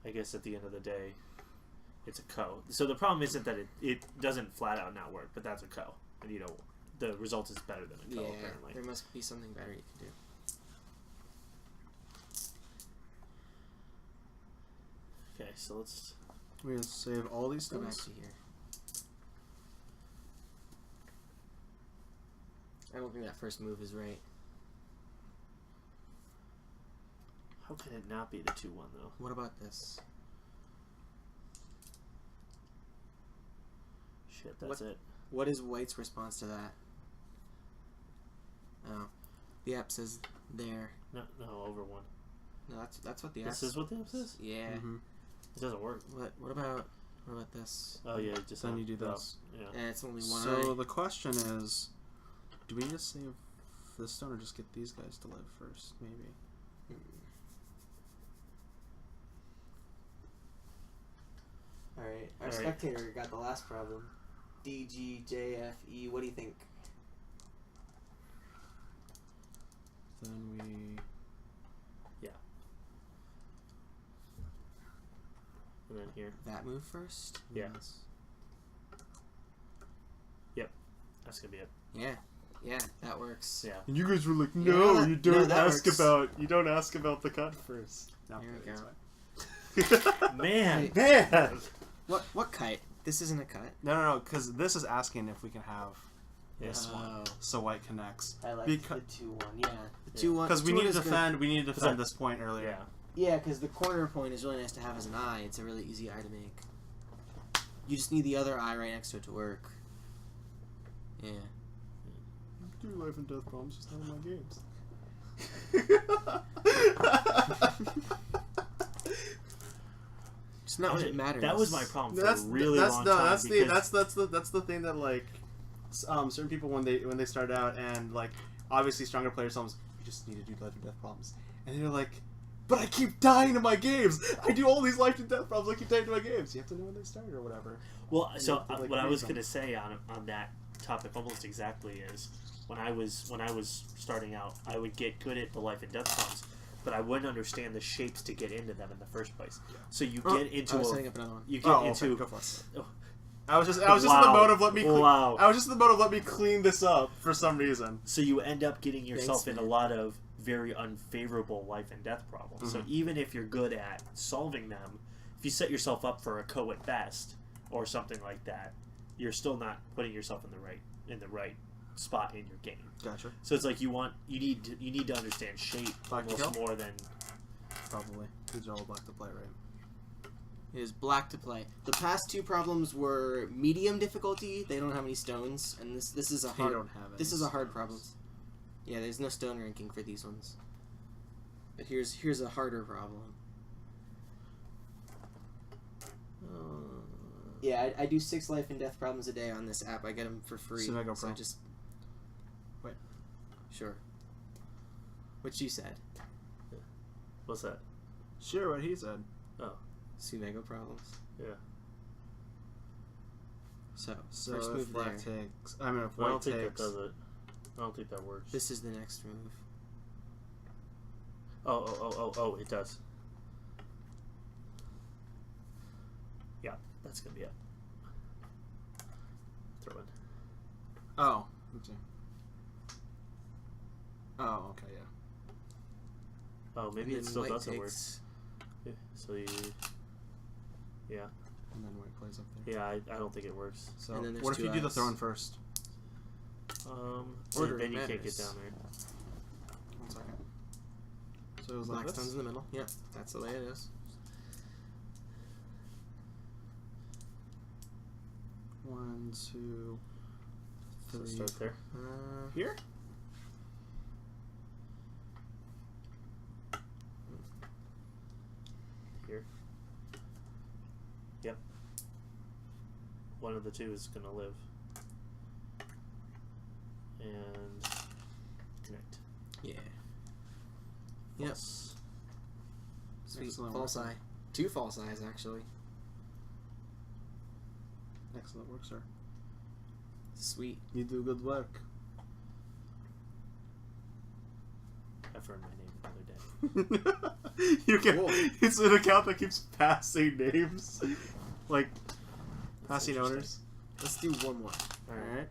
I guess at the end of the day, it's a co. So the problem isn't that it doesn't flat out not work, but that's a co, and you know the result is better than a co Yeah, apparently. there must be something better you can do. Okay, so let's. We're gonna save all these Go back things. to here. I don't think that first move is right. How can it not be the 2-1 though? What about this? Shit, that's it. What is White's response to that? Oh, the app says there. No, over 1. No, that's what the app. This is what the app says. Yeah. Mm-hmm. It doesn't work. What about this? Oh yeah, just Then you do this. Yeah. And it's only one So eye. the question is, do we just save this stone or just get these guys to live first? Maybe. All right, our All right. spectator got the last problem. D G J F E. What do you think? Then we. And then here. That move first. Yeah. Yes. That's gonna be it. Yeah, that works. Yeah. And you guys were like, Yeah, no, that- you no, don't that ask works. about the cut first. No, Here we it's go. fine. Man, Wait. man. What cut? This isn't a cut. No, because this is asking if we can have this Oh. one, so White connects. I like Becau- the 2-1. Yeah, the Yeah. 2-1. Because we 2-1 need to is good. defend. We need to defend that- this point earlier. Yeah. Yeah, because the corner point is really nice to have as an eye. It's a really easy eye to make. You just need the other eye right next to it to work. Yeah. Do life and death problems just not in my games. It's not what it matters. That was my problem for That's a really that's long no, time. that's the because that's the thing that like certain people when they start out and like obviously stronger players tell them you just need to do life and death problems and they're like but I keep dying to my games. I do all these life and death problems. I keep dying to my games. You have to know when they start or whatever. Well, so like, what I was gonna say on that topic almost exactly is when I was starting out, I would get good at the life and death problems, but I wouldn't understand the shapes to get into them in the first place. So you get into I was setting up another one. you get into. Okay, go for it. I was just in the mode of let me. I was just in the mode of let me clean this up for some reason. So you end up getting yourself in a man. lot of very unfavorable life and death problems. So even if you're good at solving them, if you set yourself up for a KO at best or something like that, you're still not putting yourself in the right spot in your game. Gotcha. So it's like you need to understand shape Black to almost kill? more than Probably. Who's all black to play, right? It is black to play. The past two problems were medium difficulty. They don't have any stones, and this is a hard. They don't have This any is a hard stones. problem. Yeah, there's no stone ranking for these ones. But here's a harder problem. Yeah, I do 6 life and death problems a day on this app. I get them for free. Tsumego so Pro. I just Wait. Sure. What you said. what's that? Sure, what he said. Tsumego problems. Yeah. So So first if move black there. takes, I mean, if I don't white think that takes, does it. I don't think that works. This is the next move. Oh, it does. Yeah, that's gonna be it. Throw in. oh, okay. Oh, okay, yeah. Oh, maybe And it then still white doesn't work. takes- Yeah, so you. Yeah, And then white plays up there. yeah. I don't think it works. So And then there's what if two you do the eyes. throw in first? Order Then you can't matters. get down there. 1 second. So it was Black like stone's this. in the middle. Yep, that's the way it is. 1, 2, So 3. start there. Here? Here. Yep. One of the two is gonna live. And connect. Yeah. Yep. False. Sweet. Excellent False work. eye. 2 false eyes, actually. Excellent work, sir. Sweet. You do good work. I've earned my name another day. You can. Cool. It's an account that keeps passing names, like passing interesting. owners. Let's do one more. All right.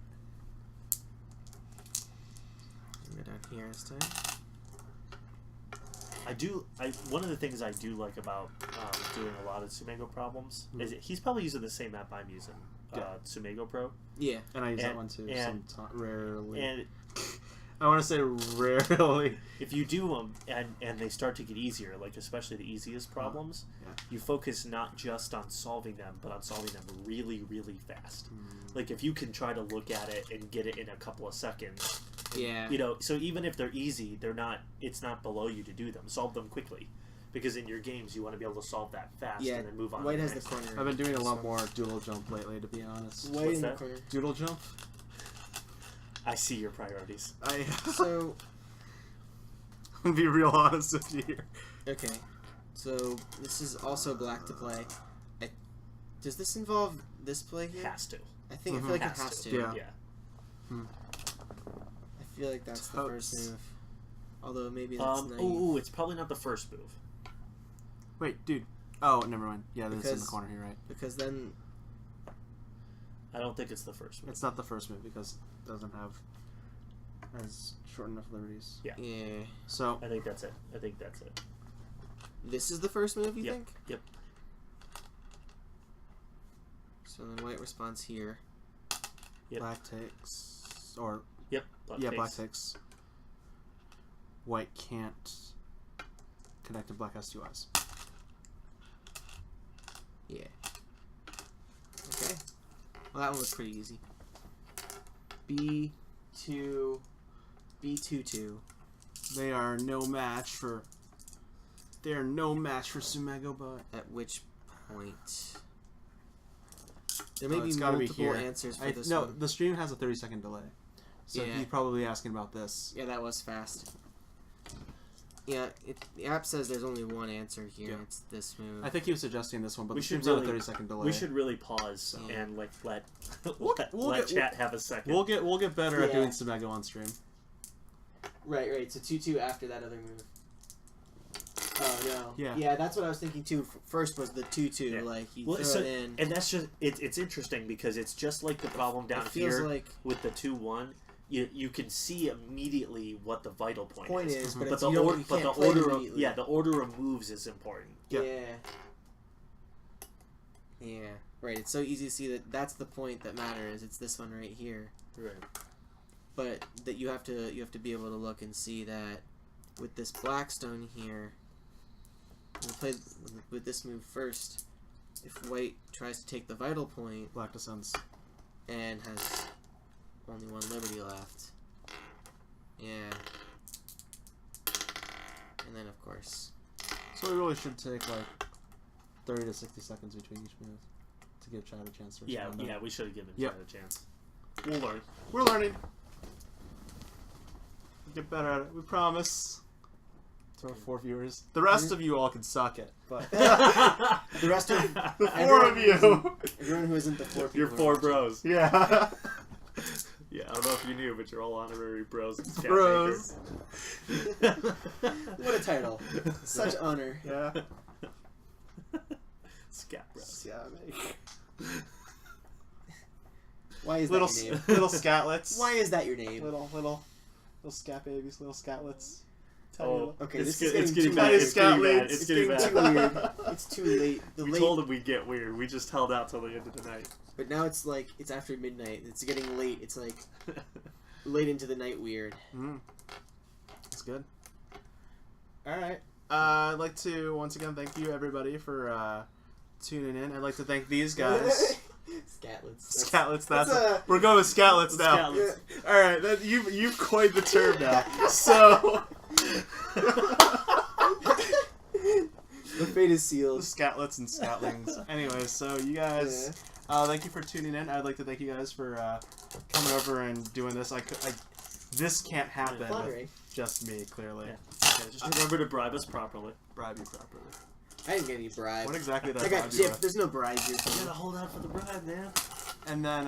Go down here this time. One of the things I do like about doing a lot of Tsumego problems is he's probably using the same app I'm using, Tsumego Pro. Yeah. And I use that And- one too. and- Rarely. And I want to say rarely. if you do them and they start to get easier, like especially the easiest problems, yeah. you focus not just on solving them, but on solving them really, really fast. Like if you can try to look at it and get it in a couple of seconds, Yeah. you know. So even if they're easy, it's not below you to do them. Solve them quickly, because in your games you want to be able to solve that fast Yeah. and then move on. White to has the next one. corner. I've been doing a lot So- more doodle jump lately, to be honest. White What's in that? the corner. Doodle jump? I see your priorities. So, I'll be real honest with you here. okay. So, this is also black to play. Does this involve this play here? Has to. I think I feel like it Has has to. to. Yeah. Yeah. I feel like that's the Totes. first move. Although maybe that's naive. Ooh, it's probably not the first move. Wait, dude. Oh, never mind. Yeah, this is in the Because- corner here, right? Because then I don't think it's the first move. It's not the first move because it doesn't have as short enough liberties. Yeah. yeah, So, I think that's it. I think that's it. this is the first move. You Yep. think? Yep. So then white responds here. Yep. black takes. Or, Yep. Black yeah, takes. black takes. White can't connect, and black has 2 eyes. Yeah. Okay. Well, that one was pretty easy. B2, B22. They are no match for. They are no match for SumegoBot. At which point? There may be It's gotta be multiple here. answers for this No, one. the stream has a 30-second delay. So Yeah. he's probably asking about this. Yeah, that was fast. Yeah, the app says there's only one answer here. Yeah. It's this move. I think he was suggesting this one, but We the should stream's on a really- 30-second delay. We should really pause Yeah. and let We'll let get- chat have a second. We'll get better at Yeah. doing Tsumego on stream. Right. So 2-2 after that other move. Oh no. Yeah. Yeah, that's what I was thinking too. First was the 2-2, Yeah. like you Well, throw so- it in. and that's just it's interesting because it's just like the problem down It feels here like with the 2-1. You can see immediately what the vital point point is. is, but, But it's, the you don't, order, you but can't the play it order of immediately. the order of moves is important. Yeah. Yeah. Right. It's so easy to see that that's the point that matters. It's this one right here. Right. But that you have to be able to look and see that with this Blackstone here, we'll play with this move first. If White tries to take the vital point Black descends. and has only one Liberty left, yeah, and then of course, So we really should take like 30 to 60 seconds between each move to give Chad a chance to respond. Yeah, we should have given Yep. Chad a chance. We'll learn. We're learning. We'll get better at it. We promise. To our 4 viewers. The rest of you all can suck it. But the rest of the 4 of you. everyone who isn't the 4 people. You're who are 4 watching. bros. Yeah. Yeah, I don't know if you knew, but you're all honorary bros. And Scat Bros. Maker. What a title! Such honor. Yeah. Scat bros. Yeah, mate. Why is Little that your name? little scatlets. Why is that your name? Little scat babies, little scatlets. Oh, Okay, it's this good- is it's getting getting too bad. weird. It's getting bad. It's It's getting getting too bad. weird. It's too late. The We late, told him we'd get weird. We just held out till the end of the night. but now it's like it's after midnight. It's getting late. It's like late into the night weird. That's good. Alright. I'd like to once again thank you everybody for tuning in. I'd like to thank these guys. Scatlets. Scatlets, that's a- we're going with scatlets now. Scatlets. Alright, that you've coined the term now. So The fate is the sealed. scatlets and scatlings. Anyways, so you guys thank you for tuning in. I'd like to thank you guys for coming over and doing this. This can't happen with Flattering. just me, clearly. Yeah. Yeah, just remember to bribe us properly. Bribe you properly. I didn't get any bribe. What exactly did I I got bribe you gypped. with? There's no bribe here. You For me. gotta hold out for the bribe, man. And then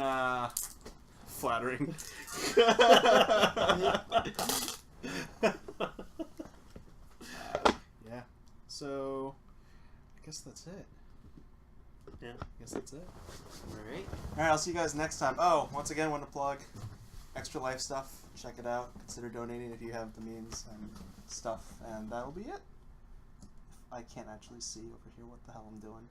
flattering. Yeah. So I guess that's it. Yeah. I guess that's it. All right. Alright, I'll see you guys next time. Oh, once again, want to plug Extra Life stuff. Check it out. Consider donating if you have the means and stuff. And that'll be it. I can't actually see over here what the hell I'm doing.